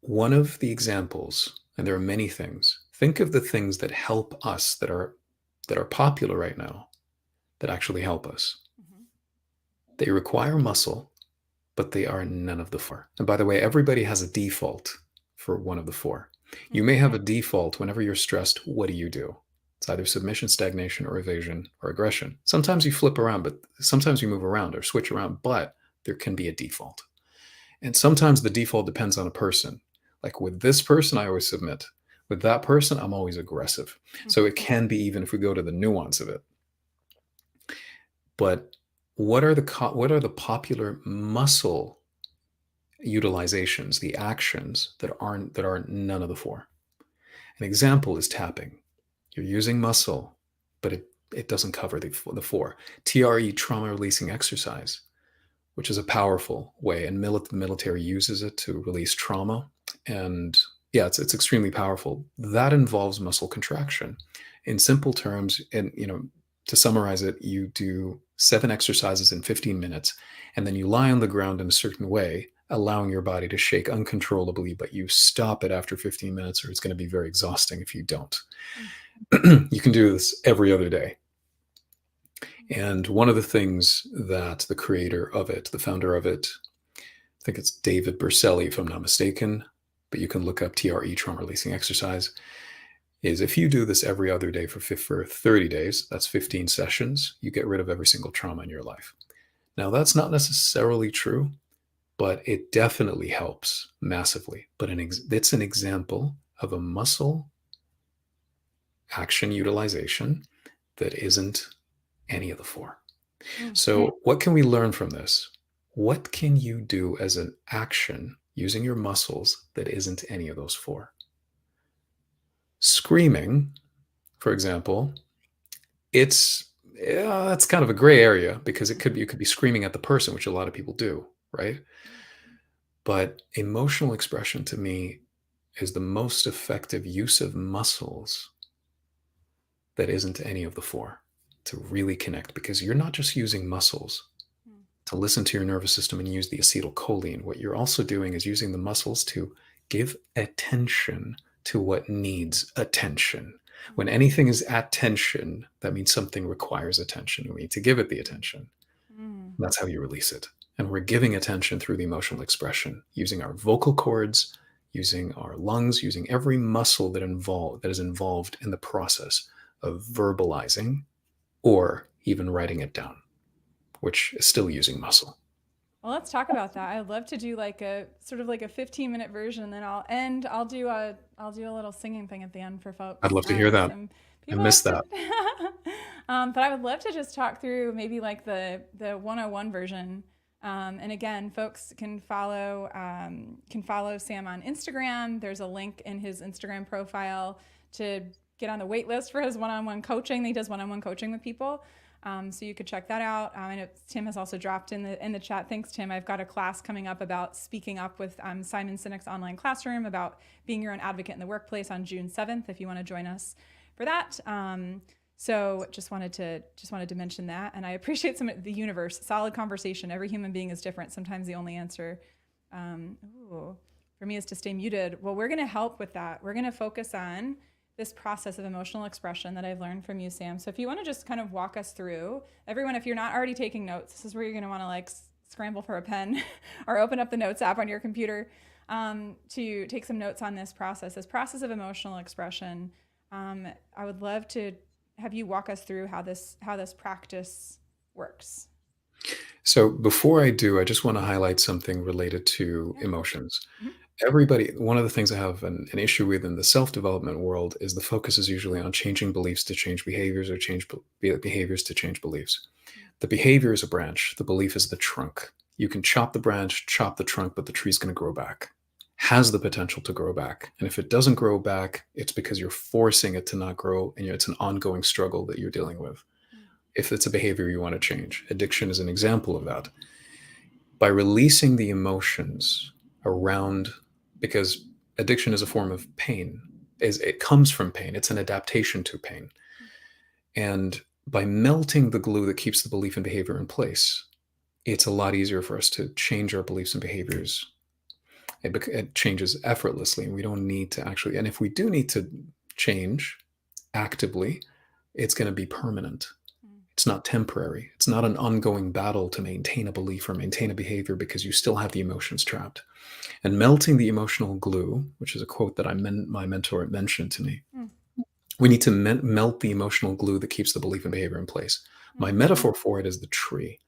Speaker 3: One of the examples, and there are many things, think of the things that help us that are popular right now that actually help us.
Speaker 1: Mhm.
Speaker 3: They require muscle, but they are none of the four. And by the way, everybody has a default for one of the four. You
Speaker 1: Hmm.
Speaker 3: may have a default whenever you're stressed. What do you do? It's either submission, stagnation, or evasion or aggression. Sometimes you flip around, but sometimes you move around or switch around, but there can be a default. And sometimes the default depends on a person. Like with this person, I always submit. With that person, I'm always aggressive. So it can be, even if we go to the nuance of it. But what are the popular muscle utilizations, the actions that are none of the four? An example is tapping. You're using muscle, but it doesn't cover the four. TRE, trauma releasing exercise, which is a powerful way, and the military uses it to release trauma. And yeah, it's extremely powerful. That involves muscle contraction. In simple terms, and to summarize it, you do 7 exercises in 15 minutes, and then you lie on the ground in a certain way, allowing your body to shake uncontrollably, but you stop it after 15 minutes, or it's going to be very exhausting if you don't. You can do this every other day. And one of the things that the creator of it, the founder of it, I think it's David Berceli, if I'm not mistaken, but you can look up TRE, trauma releasing exercise, is if you do this every other day for 30 days, that's 15 sessions, you get rid of every single trauma in your life. Now, that's not necessarily true, but it definitely helps massively. But it's an example of a muscle action utilization that isn't any of the four. So, what can we learn from this? What can you do as an action using your muscles that isn't any of those four? Screaming, for example, that's kind of a gray area because you could be screaming at the person, which a lot of people do, right? But emotional expression to me is the most effective use of muscles that isn't any of the four to really connect, because you're not just using muscles to listen to your nervous system and use the acetylcholine. What you're also doing is using the muscles to give attention to what needs attention. When anything is at tension, that means something requires attention. We need to give it the attention. That's how you release it. And we're giving attention through the emotional expression, using our vocal cords, using our lungs, using every muscle that is involved in the process of verbalizing or even writing it down, which is still using muscle.
Speaker 1: Well, let's talk about that. I'd love to do like a sort of like a 15-minute version, then I'll end. I'll do a little singing thing at the end for
Speaker 3: I'd
Speaker 1: folks.
Speaker 3: love to hear that.
Speaker 1: Some
Speaker 3: I
Speaker 1: people
Speaker 3: missed
Speaker 1: have
Speaker 3: that.
Speaker 1: to, but I would love to just talk through maybe like the 101 version. And again, folks can follow Sam on Instagram. There's a link in his Instagram profile to get on the wait list for his one-on-one coaching. He does one-on-one coaching with people. So you could check that out. I know Tim has also dropped in the chat. Thanks, Tim. I've got a class coming up about speaking up with Simon Sinek's online classroom about being your own advocate in the workplace on June 7th. If you want to join us for that. So just wanted to mention that, and I appreciate the universe. Solid conversation. Every human being is different. Sometimes the only answer for me is to stay muted. Well, we're going to help with that. We're going to focus on this process of emotional expression that I've learned from you, Sam. So if you want to just kind of walk us through, everyone, if you're not already taking notes, this is where you're going to want to like scramble for a pen or open up the notes app on your computer to take some notes on this process of emotional expression. I would love to have you walk us through how this practice works.
Speaker 3: So before I do, I just want to highlight something related to
Speaker 1: Yeah.
Speaker 3: emotions.
Speaker 1: Mhm.
Speaker 3: Everybody, one of the things I have an issue with in the self-development world is the focus is usually on changing beliefs to change behaviors or change behaviors to change beliefs. The behavior is a branch, the belief is the trunk. You can chop the branch, chop the trunk, but the tree's going to grow back. Has the potential to grow back. And if it doesn't grow back, it's because you're forcing it to not grow, and it's an ongoing struggle that you're dealing with.
Speaker 1: Mm.
Speaker 3: If it's a behavior you want to change, addiction is an example of that. By releasing the emotions around, because addiction is a form of pain, is it comes from pain, it's an adaptation to pain. And by melting the glue that keeps the belief and behavior in place, it's a lot easier for us to change our beliefs and behaviors. It changes effortlessly, and we don't need to actually, and if we do need to change actively, it's going to be permanent.
Speaker 1: Mm.
Speaker 3: It's not temporary. It's not an ongoing battle to maintain a belief or maintain a behavior because you still have the emotions trapped. And melting the emotional glue, which is a quote that my mentor mentioned to me,
Speaker 1: Mm.
Speaker 3: we need to melt the emotional glue that keeps the belief and behavior in place. My
Speaker 1: Mm.
Speaker 3: metaphor for it is the tree.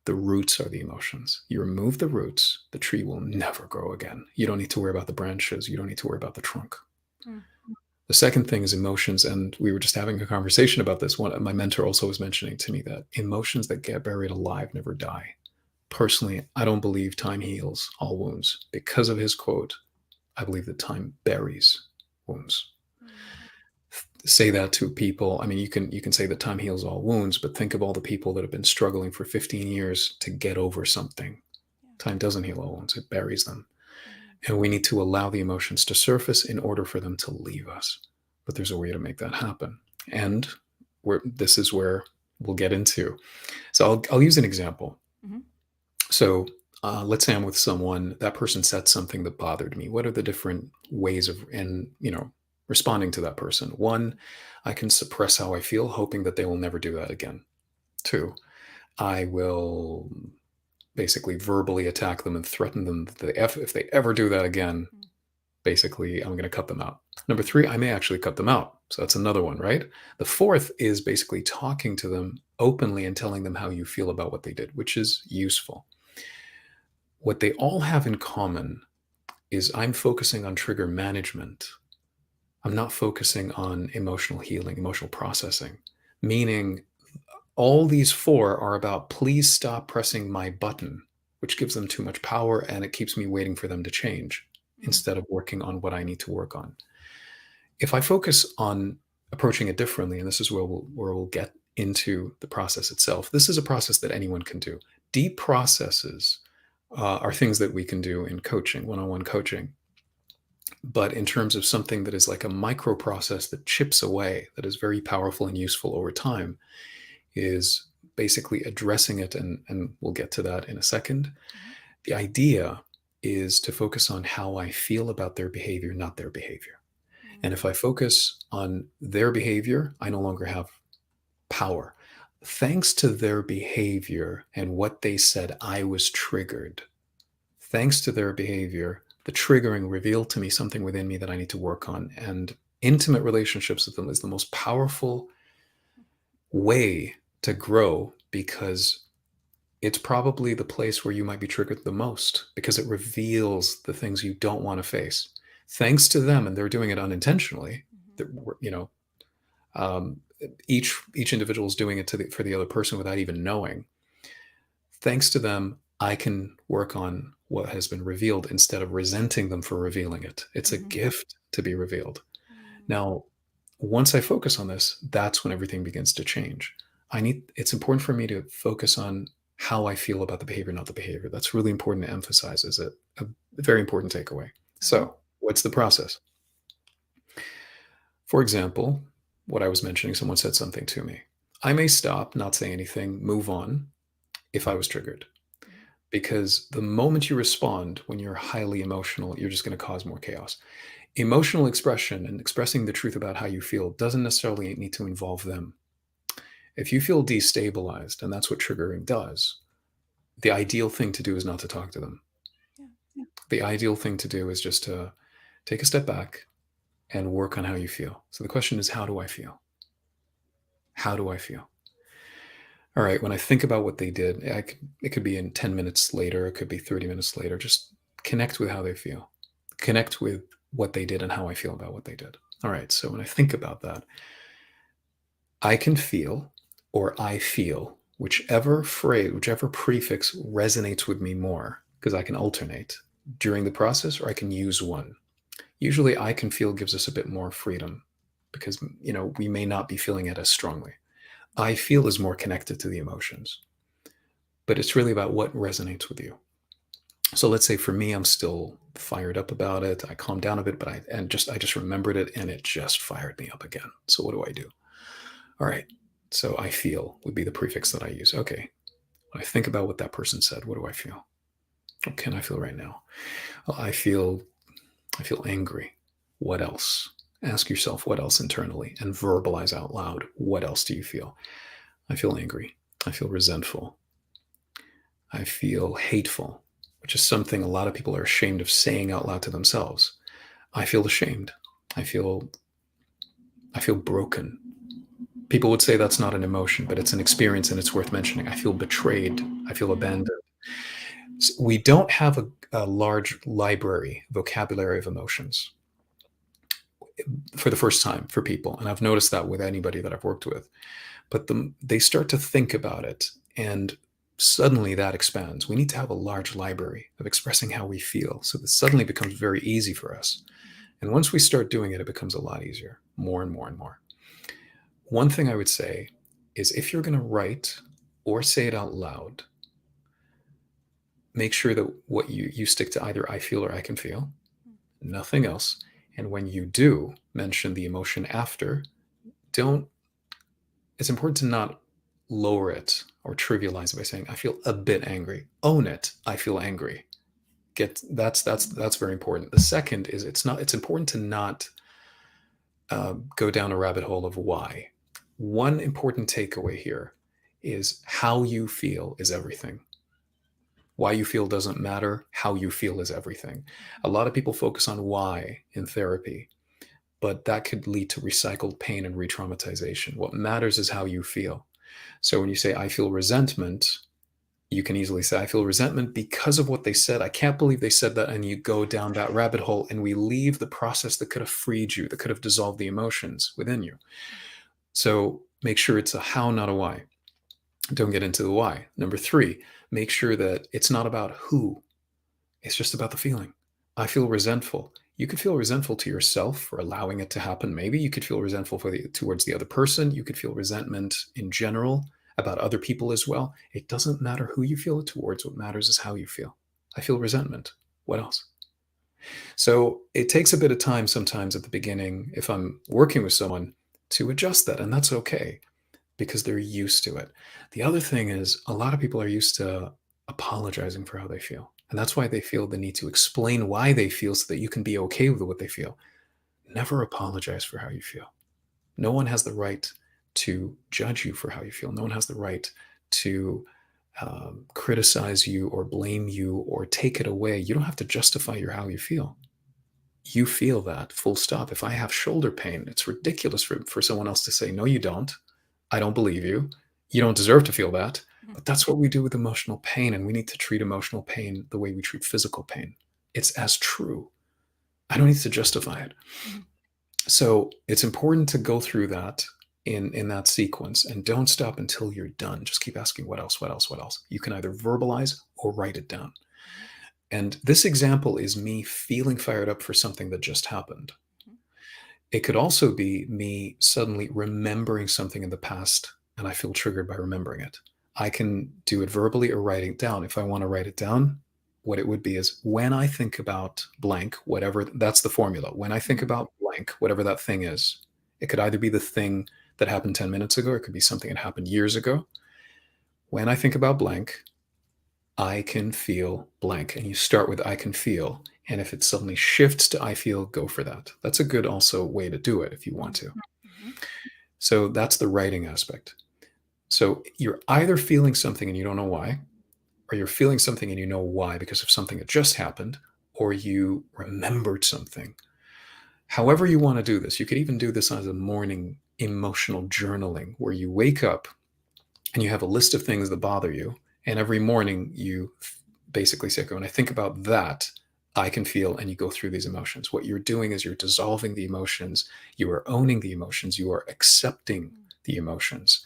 Speaker 3: The roots are the emotions. You remove the roots, the tree will never grow again. You don't need to worry about the branches. You don't need to worry about the trunk.
Speaker 1: Mm.
Speaker 3: The second thing is emotions. And we were just having a conversation about this. My mentor also was mentioning to me that emotions that get buried alive never die. Personally, I don't believe time heals all wounds. Because of his quote, I believe that time buries wounds.
Speaker 1: Mm.
Speaker 3: Say that to people. I mean, you can say that time heals all wounds, but think of all the people that have been struggling for 15 years to get over something.
Speaker 1: Yeah.
Speaker 3: Time doesn't heal all wounds, it buries them.
Speaker 1: Mhm.
Speaker 3: And we need to allow the emotions to surface in order for them to leave us. But there's a way to make that happen. And this is where we'll get into. So I'll use an example.
Speaker 1: Mhm.
Speaker 3: So let's say I'm with someone, that person said something that bothered me. What are the different ways of, and responding to that person? One, I can suppress how I feel, hoping that they will never do that again. Two, I will basically verbally attack them and threaten them that if they ever do that again,
Speaker 1: Mm.
Speaker 3: basically I'm going to cut them out. Number three, I may actually cut them out. So that's another one, right? The fourth is basically talking to them openly and telling them how you feel about what they did, which is useful. What they all have in common is I'm focusing on trigger management. I'm not focusing on emotional healing, emotional processing, meaning all these four are about please stop pressing my button, which gives them too much power and it keeps me waiting for them to change
Speaker 1: Mm.
Speaker 3: instead of working on what I need to work on. If I focus on approaching it differently, and this is where we'll get into the process itself, this is a process that anyone can do. Deep processes are things that we can do in coaching, one-on-one coaching. But in terms of something that is like a micro process that chips away, that is very powerful and useful over time, is basically addressing it. And we'll get to that in a second.
Speaker 1: Mhm.
Speaker 3: The idea is to focus on how I feel about their behavior, not their behavior. And
Speaker 1: Mm.
Speaker 3: if I focus on their behavior, I no longer have power. Thanks to their behavior and what they said, I was triggered. Thanks to their behavior, the triggering revealed to me something within me that I need to work on. And intimate relationships with them is the most powerful way to grow because it's probably the place where you might be triggered the most because it reveals the things you don't want to face. Thanks to them, and they're doing it unintentionally.
Speaker 1: Mhm.
Speaker 3: That um, each individual is doing it for the other person without even knowing. Thanks to them, I can work on what has been revealed instead of resenting them for revealing it. It's a
Speaker 1: Mhm.
Speaker 3: gift to be revealed.
Speaker 1: Mm.
Speaker 3: Now, once I focus on this, that's when everything begins to change. It's important for me to focus on how I feel about the behavior, not the behavior. That's really important to emphasize as a very important takeaway.
Speaker 1: Mhm.
Speaker 3: So, what's the process? For example, what I was mentioning, someone said something to me. I may stop, not say anything, move on if I was triggered.
Speaker 1: Mhm.
Speaker 3: Because the moment you respond when you're highly emotional, you're just going to cause more chaos. Emotional expression and expressing the truth about how you feel doesn't necessarily need to involve them. If you feel destabilized, and that's what triggering does, the ideal thing to do is not to talk to them.
Speaker 1: Yeah.
Speaker 3: The ideal thing to do is just to take a step back and work on how you feel. So the question is, how do I feel? How do I feel? All right, when I think about what they did, it could be in 10 minutes later, it could be 30 minutes later. Just connect with how they feel, connect with what they did and how I feel about what they did. All right, so when I think about that, I can feel or I feel, whichever phrase, whichever prefix resonates with me more, because I can alternate during the process or I can use one. Usually I can feel gives us a bit more freedom because we may not be feeling it as strongly. I feel is more connected to the emotions, but it's really about what resonates with you. So let's say for me, I'm still fired up about it. I calmed down a bit, but I just remembered it and it just fired me up again. So what do I do? All right. So I feel would be the prefix that I use. Okay. When I think about what that person said, what do I feel? What can I feel right now? Well, I feel angry. What else? Ask yourself what else internally and verbalize out loud. What else do you feel? I feel angry. I feel resentful. I feel hateful, which is something a lot of people are ashamed of saying out loud to themselves. I feel ashamed. I feel broken. People would say that's not an emotion, but it's an experience and it's worth mentioning. I feel betrayed. I feel abandoned. We don't have a large library, vocabulary of emotions for the first time for people. And I've noticed that with anybody that I've worked with. But they start to think about it and suddenly that expands. We need to have a large library of expressing how we feel. So this suddenly becomes very easy for us. And once we start doing it, it becomes a lot easier, more and more and more. One thing I would say is if you're going to write or say it out loud, make sure that what you stick to either I feel or I can feel, nothing else. And when you do mention the emotion after, don't, it's important to not lower it or trivialize it by saying, I feel a bit angry. Own it. I feel angry. That's very important. The second is it's important to not go down a rabbit hole of why. One important takeaway here is how you feel is everything. Why you feel doesn't matter. How you feel is everything. A lot of people focus on why in therapy, but that could lead to recycled pain and re-traumatization. What matters is how you feel. So when you say, I feel resentment, you can easily say, I feel resentment because of what they said. I can't believe they said that. And you go down that rabbit hole and we leave the process that could have freed you, that could have dissolved the emotions within you. So make sure it's a how, not a why. Don't get into the why. Number 3, make sure that it's not about who. It's just about the feeling. I feel resentful. You could feel resentful to yourself for allowing it to happen. Maybe you could feel resentful towards the other person. You could feel resentment in general about other people as well. It doesn't matter who you feel it towards. What matters is how you feel. I feel resentment. What else? So it takes a bit of time sometimes at the beginning, if I'm working with someone, to adjust that. And that's okay because they're used to it. The other thing is a lot of people are used to apologizing for how they feel. And that's why they feel the need to explain why they feel so that you can be okay with what they feel. Never apologize for how you feel. No one has the right to judge you for how you feel. No one has the right to criticize you or blame you or take it away. You don't have to justify how you feel. You feel that, full stop. If I have shoulder pain, it's ridiculous for someone else to say, no, you don't. I don't believe you. You don't deserve to feel that. But that's what we do with emotional pain. And we need to treat emotional pain the way we treat physical pain. It's as true. I don't need to justify it. So it's important to go through that in that sequence and don't stop until you're done. Just keep asking what else, what else, what else. You can either verbalize or write it down. And this example is me feeling fired up for something that just happened. It could also be me suddenly remembering something in the past and I feel triggered by remembering it. I can do it verbally or writing it down. If I want to write it down, what it would be is when I think about blank, whatever, that's the formula. When I think about blank, whatever that thing is, it could either be the thing that happened 10 minutes ago, or it could be something that happened years ago. When I think about blank, I can feel blank. And you start with I can feel. And if it suddenly shifts to I feel, go for that. That's a good also way to do it if you want to. So that's the writing aspect. So you're either feeling something and you don't know why, or you're feeling something and you know why because of something that just happened, or you remembered something. However you want to do this, you could even do this as a morning emotional journaling where you wake up and you have a list of things that bother you. And every morning you basically say, okay, when I think about that, I can feel, and you go through these emotions. What you're doing is you're dissolving the emotions. You are owning the emotions. You are accepting the emotions.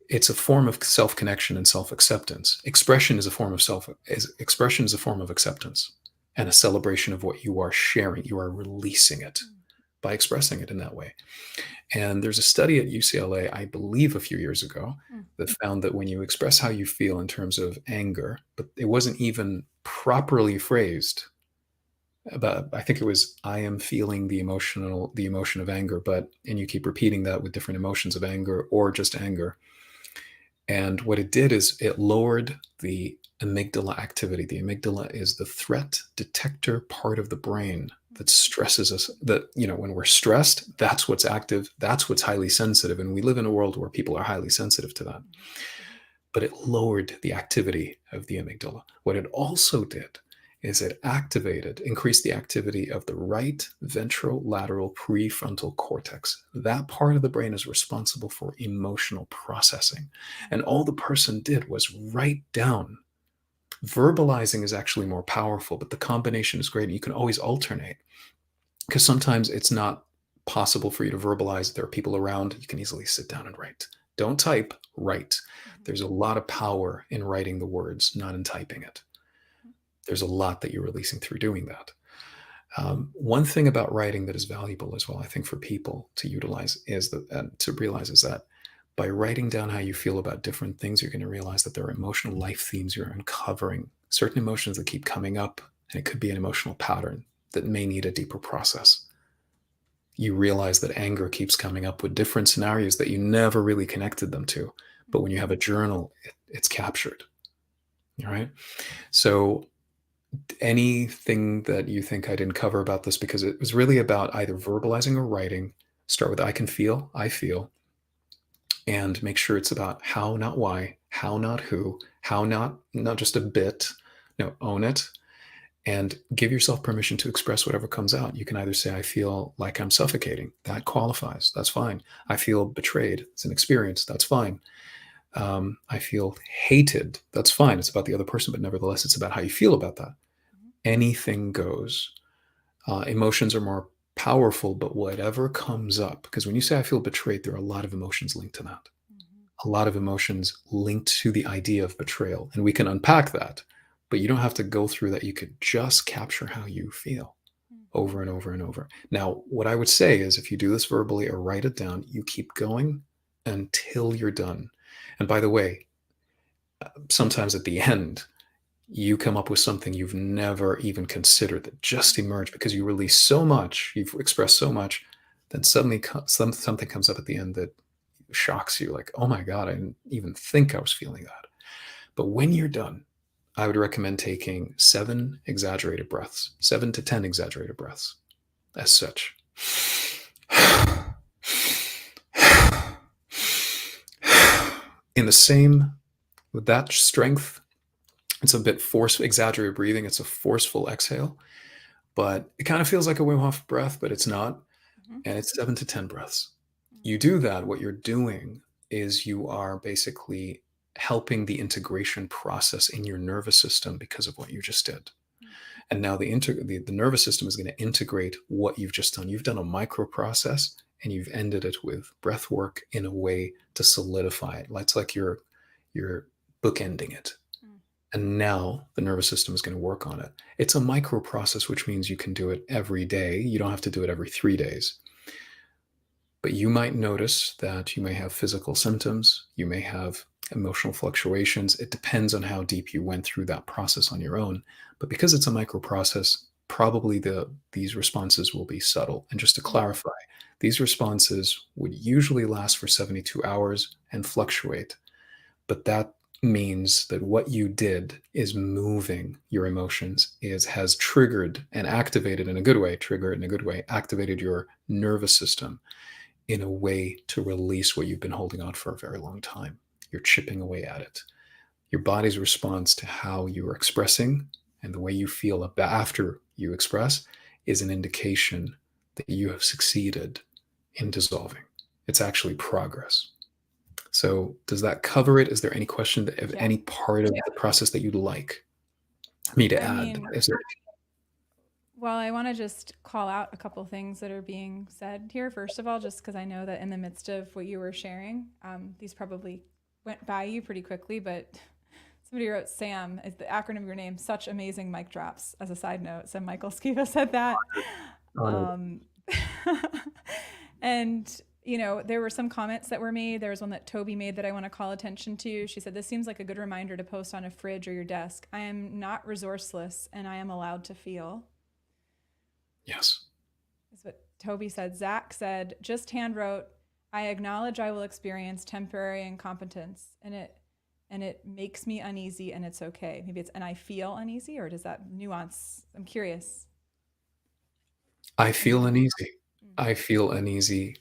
Speaker 3: It's a form of self-connection and self-acceptance. Expression is a form of expression is a form of acceptance and a celebration of what you are sharing. You are releasing it by expressing it in that way. And there's a study at UCLA, I believe a few years ago, that found that when you express how you feel in terms of anger, but it wasn't even properly phrased, about, I think it was, I am feeling the emotion of anger, and you keep repeating that with different emotions of anger or just anger. And what it did is it lowered the amygdala activity. The amygdala is the threat detector part of the brain that stresses us. That, when we're stressed, that's what's active, that's what's highly sensitive. And we live in a world where people are highly sensitive to that. But it lowered the activity of the amygdala. What it also did is it increased the activity of the right ventrolateral prefrontal cortex. That part of the brain is responsible for emotional processing. And all the person did was write down. Verbalizing is actually more powerful, but the combination is great. And you can always alternate, because sometimes it's not possible for you to verbalize. There are people around. You can easily sit down and write. Don't type, write. There's a lot of power in writing the words, not in typing it. There's a lot that you're releasing through doing that. One thing about writing that is valuable as well, I think, for people to utilize is to realize is that by writing down how you feel about different things, you're going to realize that there are emotional life themes you're uncovering, certain emotions that keep coming up, and it could be an emotional pattern that may need a deeper process. You realize that anger keeps coming up with different scenarios that you never really connected them to. But when you have a journal, it's captured. All right. So anything that you think I didn't cover about this, because it was really about either verbalizing or writing, start with I can feel, I feel, and make sure it's about how, not why, how, not who, how, not just a bit. No, own it. And give yourself permission to express whatever comes out. You can either say, I feel like I'm suffocating. That qualifies. That's fine. I feel betrayed. It's an experience. That's fine. I feel hated. That's fine. It's about the other person, but nevertheless, it's about how you feel about that. Anything goes. Emotions are more powerful, but whatever comes up, because when you say I feel betrayed, there are a lot of emotions linked to that. A lot of emotions linked to the idea of betrayal. And we can unpack that. But you don't have to go through that. You could just capture how you feel over and over and over. Now, what I would say is if you do this verbally or write it down, you keep going until you're done. And by the way, sometimes at the end, you come up with something you've never even considered that just emerged because you release so much, you've expressed so much, then suddenly something comes up at the end that shocks you, like, oh my God, I didn't even think I was feeling that. But when you're done, I would recommend taking 7 to 10 exaggerated breaths as such. With that strength, it's a bit exaggerated breathing. It's a forceful exhale, but it kind of feels like a Wim Hof breath, but it's not. And it's 7 to 10 breaths. You do that, what you're doing is you are basically helping the integration process in your nervous system because of what you just did. And now the nervous system is going to integrate what you've just done. You've done a micro process and you've ended it with breath work in a way to solidify it. It's like you're bookending it. And now the nervous system is going to work on it. It's a micro process, which means you can do it every day. You don't have to do it every 3 days. But you might notice that you may have physical symptoms. You may have emotional fluctuations. It depends on how deep you went through that process on your own. But because it's a micro process, probably these responses will be subtle. And just to clarify, these responses would usually last for 72 hours and fluctuate. But that means that what you did is moving your emotions, has triggered and activated in a good way, activated your nervous system in a way to release what you've been holding on for a very long time. You're chipping away at it. Your body's response to how you are expressing and the way you feel after you express is an indication that you have succeeded in dissolving. It's actually progress. So does that cover it? Is there any question of
Speaker 1: Yeah.
Speaker 3: any part of the process that you'd like me to
Speaker 1: I
Speaker 3: add?
Speaker 1: mean,
Speaker 3: Is there?
Speaker 1: well, I want to just call out a couple things that are being said here. First of all, just because I know that in the midst of what you were sharing, these probably went by you pretty quickly, but somebody wrote Sam is the acronym of your name. Such amazing mic drops. As a side note, so Michael Skiva said that.
Speaker 3: Honored.
Speaker 1: Um, and there were some comments that were made. There was one that Toby made that I want to call attention to. She said, "This seems like a good reminder to post on a fridge or your desk. I am not resourceless, and I am allowed to feel."
Speaker 3: Yes.
Speaker 1: Is what Toby said. Zach said, just hand wrote, "I acknowledge I will experience temporary incompetence, and it makes me uneasy, and it's okay." Maybe it's, "and I feel uneasy," or does that nuance? I'm curious.
Speaker 3: I feel uneasy.
Speaker 1: Mm.
Speaker 3: I feel uneasy.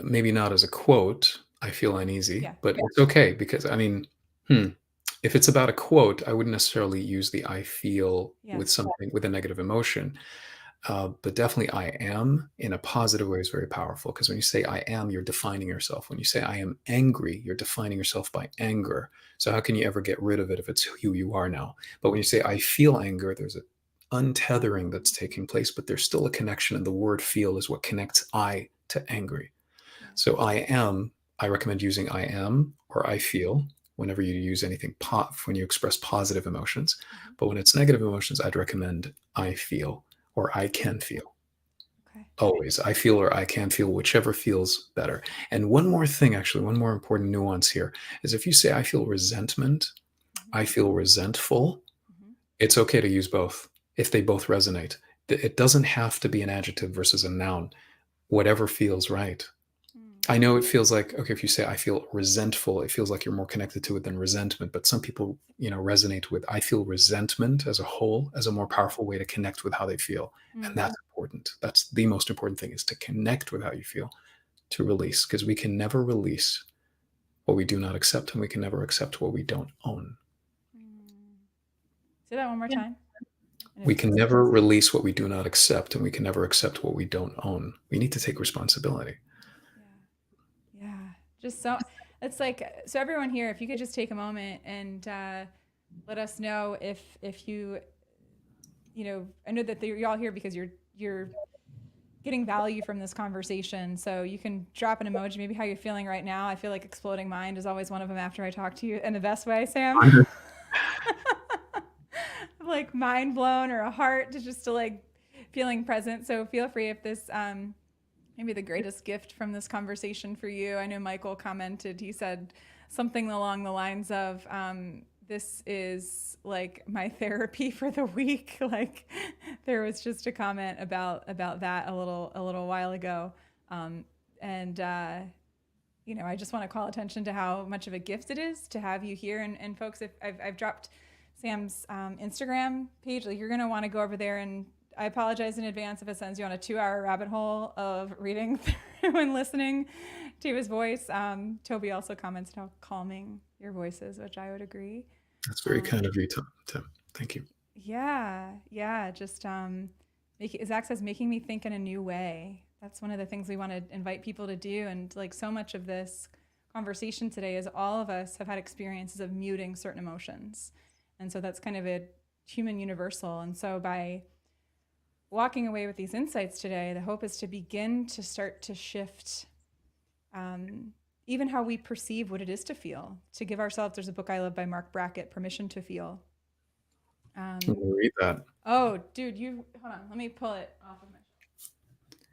Speaker 3: Maybe not as a quote, I feel uneasy,
Speaker 1: Yeah.
Speaker 3: but it's okay because I mean, if it's about a quote, I wouldn't necessarily use the I feel
Speaker 1: Yeah.
Speaker 3: with something with a negative emotion. But definitely I am in a positive way is very powerful because when you say I am, you're defining yourself. When you say I am angry, you're defining yourself by anger. So how can you ever get rid of it if it's who you are now? But when you say I feel anger, there's a untethering that's taking place, but there's still a connection, and the word feel is what connects I to angry.
Speaker 1: Yeah.
Speaker 3: So I recommend using I am or I feel whenever you use anything when you express positive emotions.
Speaker 1: Mm-hmm.
Speaker 3: But when it's negative emotions, I'd recommend I feel or I can feel.
Speaker 1: Okay.
Speaker 3: Always. I feel or I can feel, whichever feels better. And one more thing, actually, one more important nuance here is if you say I feel resentment,
Speaker 1: Mm-hmm.
Speaker 3: I feel resentful,
Speaker 1: Mm-hmm.
Speaker 3: it's okay to use both if they both resonate. It doesn't have to be an adjective versus a noun, whatever feels right. I know it feels like, okay, if you say I feel resentful, it feels like you're more connected to it than resentment. But some people, resonate with I feel resentment as a whole as a more powerful way to connect with how they feel. And that's important. That's the most important thing is to connect with how you feel, to release, because we can never release what we do not accept, and we can never accept what we don't own.
Speaker 1: Say that one more time.
Speaker 3: We can never release what we do not accept, and we can never accept what we don't own. We need to take responsibility.
Speaker 1: Yeah. Just so it's like, so everyone here, if you could just take a moment and let us know if you I know that you're all here because you're getting value from this conversation. So you can drop an emoji, maybe how you're feeling right now. I feel like exploding mind is always one of them after I talk to you in the best way, Sam. Like mind blown, or a heart to like feeling present. So feel free if this maybe the greatest gift from this conversation for you. I know Michael commented, he said something along the lines of, this is like my therapy for the week. Like there was just a comment about that a little while ago. And I just want to call attention to how much of a gift it is to have you here. And folks, if I've dropped Sam's Instagram page, like you're going to want to go over there, and I apologize in advance if it sends you on a 2-hour rabbit hole of reading through and listening to his voice. Toby also commented how calming your voice is, which I would agree.
Speaker 3: That's very kind of you, Tim. Thank you.
Speaker 1: Yeah. Just Zach says, making me think in a new way. That's one of the things we want to invite people to do. And like so much of this conversation today is all of us have had experiences of muting certain emotions. And so that's kind of a human universal. And so by walking away with these insights today, the hope is to begin to start to shift even how we perceive what it is to feel, to give ourselves, there's a book I love by Mark Brackett, Permission to Feel.
Speaker 3: We'll read that.
Speaker 1: Oh, dude, hold on. Let me pull it off of my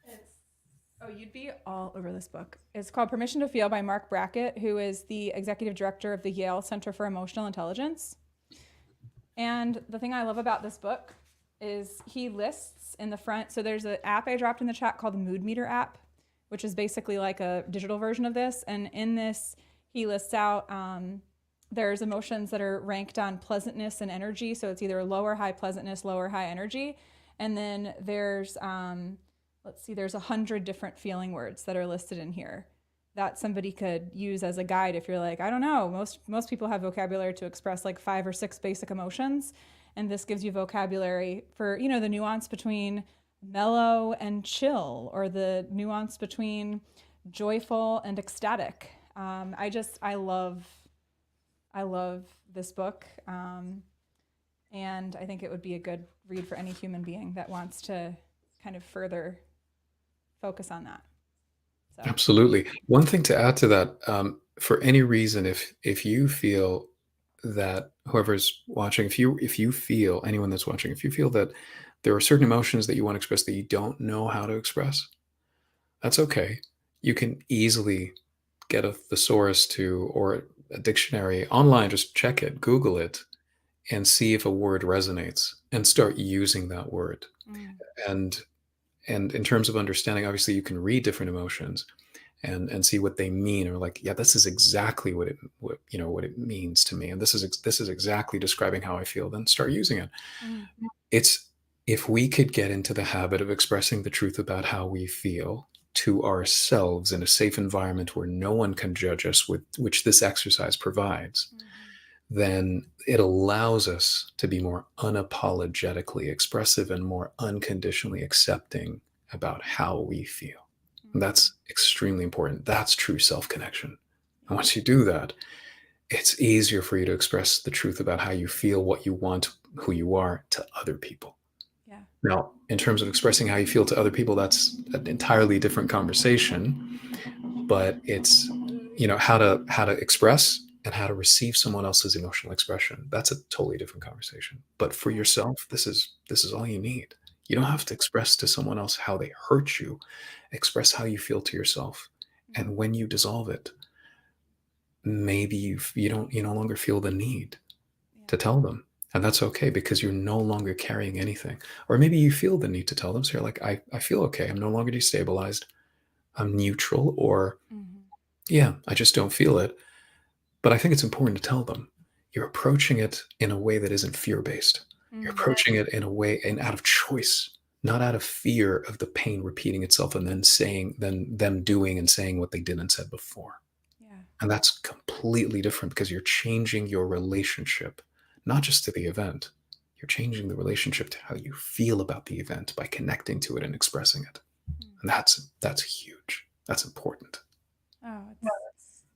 Speaker 1: shelf. You'd be all over this book. It's called Permission to Feel by Mark Brackett, who is the executive director of the Yale Center for Emotional Intelligence. And the thing I love about this book is he lists in the front. So there's an app I dropped in the chat called the Mood Meter app, which is basically like a digital version of this. And in this, he lists out there's emotions that are ranked on pleasantness and energy. So it's either lower high pleasantness, lower high energy. And then there's, there's 100 different feeling words that are listed in here that somebody could use as a guide if you're like, I don't know, most people have vocabulary to express like 5 or 6 basic emotions. And this gives you vocabulary for, the nuance between mellow and chill, or the nuance between joyful and ecstatic. I love this book. And I think it would be a good read for any human being that wants to kind of further focus on that. So,
Speaker 3: Absolutely. One thing to add to that, for any reason, if you feel that whoever's watching, if you feel anyone that's watching, if you feel that there are certain emotions that you want to express that you don't know how to express, that's okay. You can easily get a thesaurus to or a dictionary online. Just check it, Google it, and see if a word resonates, and start using that word.
Speaker 1: mm,
Speaker 3: And and in terms of understanding, obviously, you can read different emotions and see what they mean, or like, yeah, this is exactly what it means to me, and this is exactly describing how I feel. Then start using it.
Speaker 1: mm,
Speaker 3: It's if we could get into the habit of expressing the truth about how we feel to ourselves in a safe environment where no one can judge us, with which this exercise provides,
Speaker 1: mm-hmm,
Speaker 3: then it allows us to be more unapologetically expressive and more unconditionally accepting about how we feel. And
Speaker 1: mm,
Speaker 3: that's extremely important. That's true self connection. And
Speaker 1: yeah,
Speaker 3: once you do that, it's easier for you to express the truth about how you feel, what you want, who you are to other people.
Speaker 1: yeah,
Speaker 3: Now, in terms of expressing how you feel to other people, that's an entirely different conversation, but it's how to express and how to receive someone else's emotional expression. That's a totally different conversation. But for
Speaker 1: yeah,
Speaker 3: yourself, this is all you need. You don't have to express to someone else how they hurt you. Express how you feel to yourself.
Speaker 1: mm,
Speaker 3: And when you dissolve it, maybe you no longer feel the need
Speaker 1: yeah,
Speaker 3: to tell them. And that's okay, because you're no longer carrying anything. Or maybe you feel the need to tell them. So you're like, I feel okay. I'm no longer destabilized. I'm neutral. Or,
Speaker 1: mm-hmm,
Speaker 3: yeah, I just don't feel it. But I think it's important to tell them. You're approaching it in a way that isn't fear based. You're
Speaker 1: mm,
Speaker 3: approaching it in a way and out of choice, not out of fear of the pain repeating itself and then them doing and saying what they did and said before.
Speaker 1: yeah,
Speaker 3: And that's completely different, because you're changing your relationship, not just to the event, you're changing the relationship to how you feel about the event by connecting to it and expressing it.
Speaker 1: mm.
Speaker 3: And that's huge. That's important.
Speaker 1: Oh,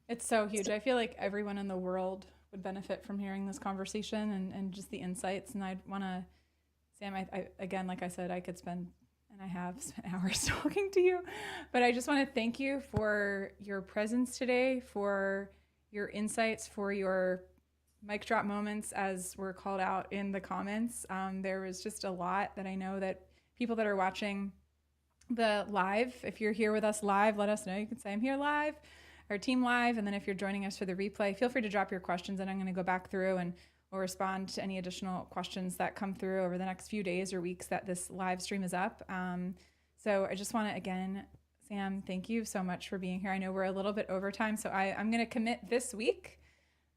Speaker 1: it's so huge. I feel like everyone in the world would benefit from hearing this conversation and just the insights. And I'd want to, Sam, again, like I said, I could spend, and I have spent hours talking to you, but I just want to thank you for your presence today, for your insights, for your mic drop moments, as were called out in the comments. There was just a lot that I know that people that are watching the live, if you're here with us live, let us know. You can say, I'm here live, or team live. And then if you're joining us for the replay, feel free to drop your questions, and I'm going to go back through and we'll respond to any additional questions that come through over the next few days or weeks that this live stream is up. So I just want to, again, Sam, thank you so much for being here. I know we're a little bit over time, so I'm going to commit this week.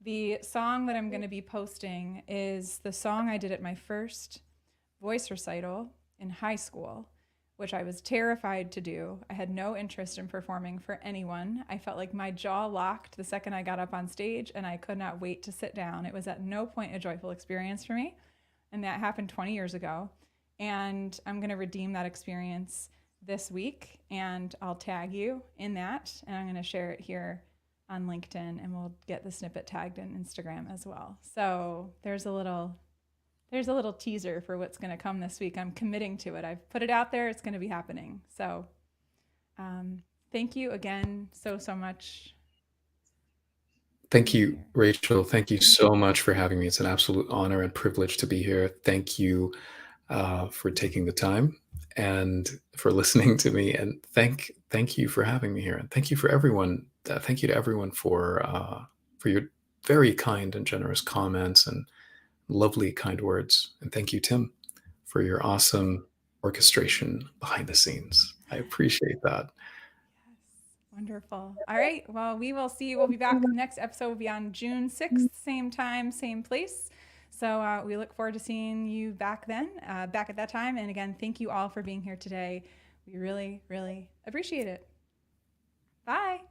Speaker 1: The song that I'm going to be posting is the song I did at my first voice recital in high school, which I was terrified to do. I had no interest in performing for anyone. I felt like my jaw locked the second I got up on stage, and I could not wait to sit down. It was at no point a joyful experience for me. And that happened 20 years ago. And I'm going to redeem that experience this week, and I'll tag you in that. And I'm going to share it here on LinkedIn, and we'll get the snippet tagged in Instagram as well. So there's a little teaser for what's going to come this week. I'm committing to it. I've put it out there. It's going to be happening. So thank you again so much.
Speaker 3: Thank you, Rachel. Thank you so much for having me. It's an absolute honor and privilege to be here. Thank you for taking the time and for listening to me. And thank you for having me here. And thank you for everyone. Thank you to everyone for your very kind and generous comments and lovely, kind words. And thank you, Tim, for your awesome orchestration behind the scenes. I appreciate that.
Speaker 1: Yes. Wonderful. All right. Well, we will see. We'll be back. Next episode will be on June 6th, same time, same place. So we look forward to seeing you back then, back at that time. And again, thank you all for being here today. We really, really appreciate it. Bye.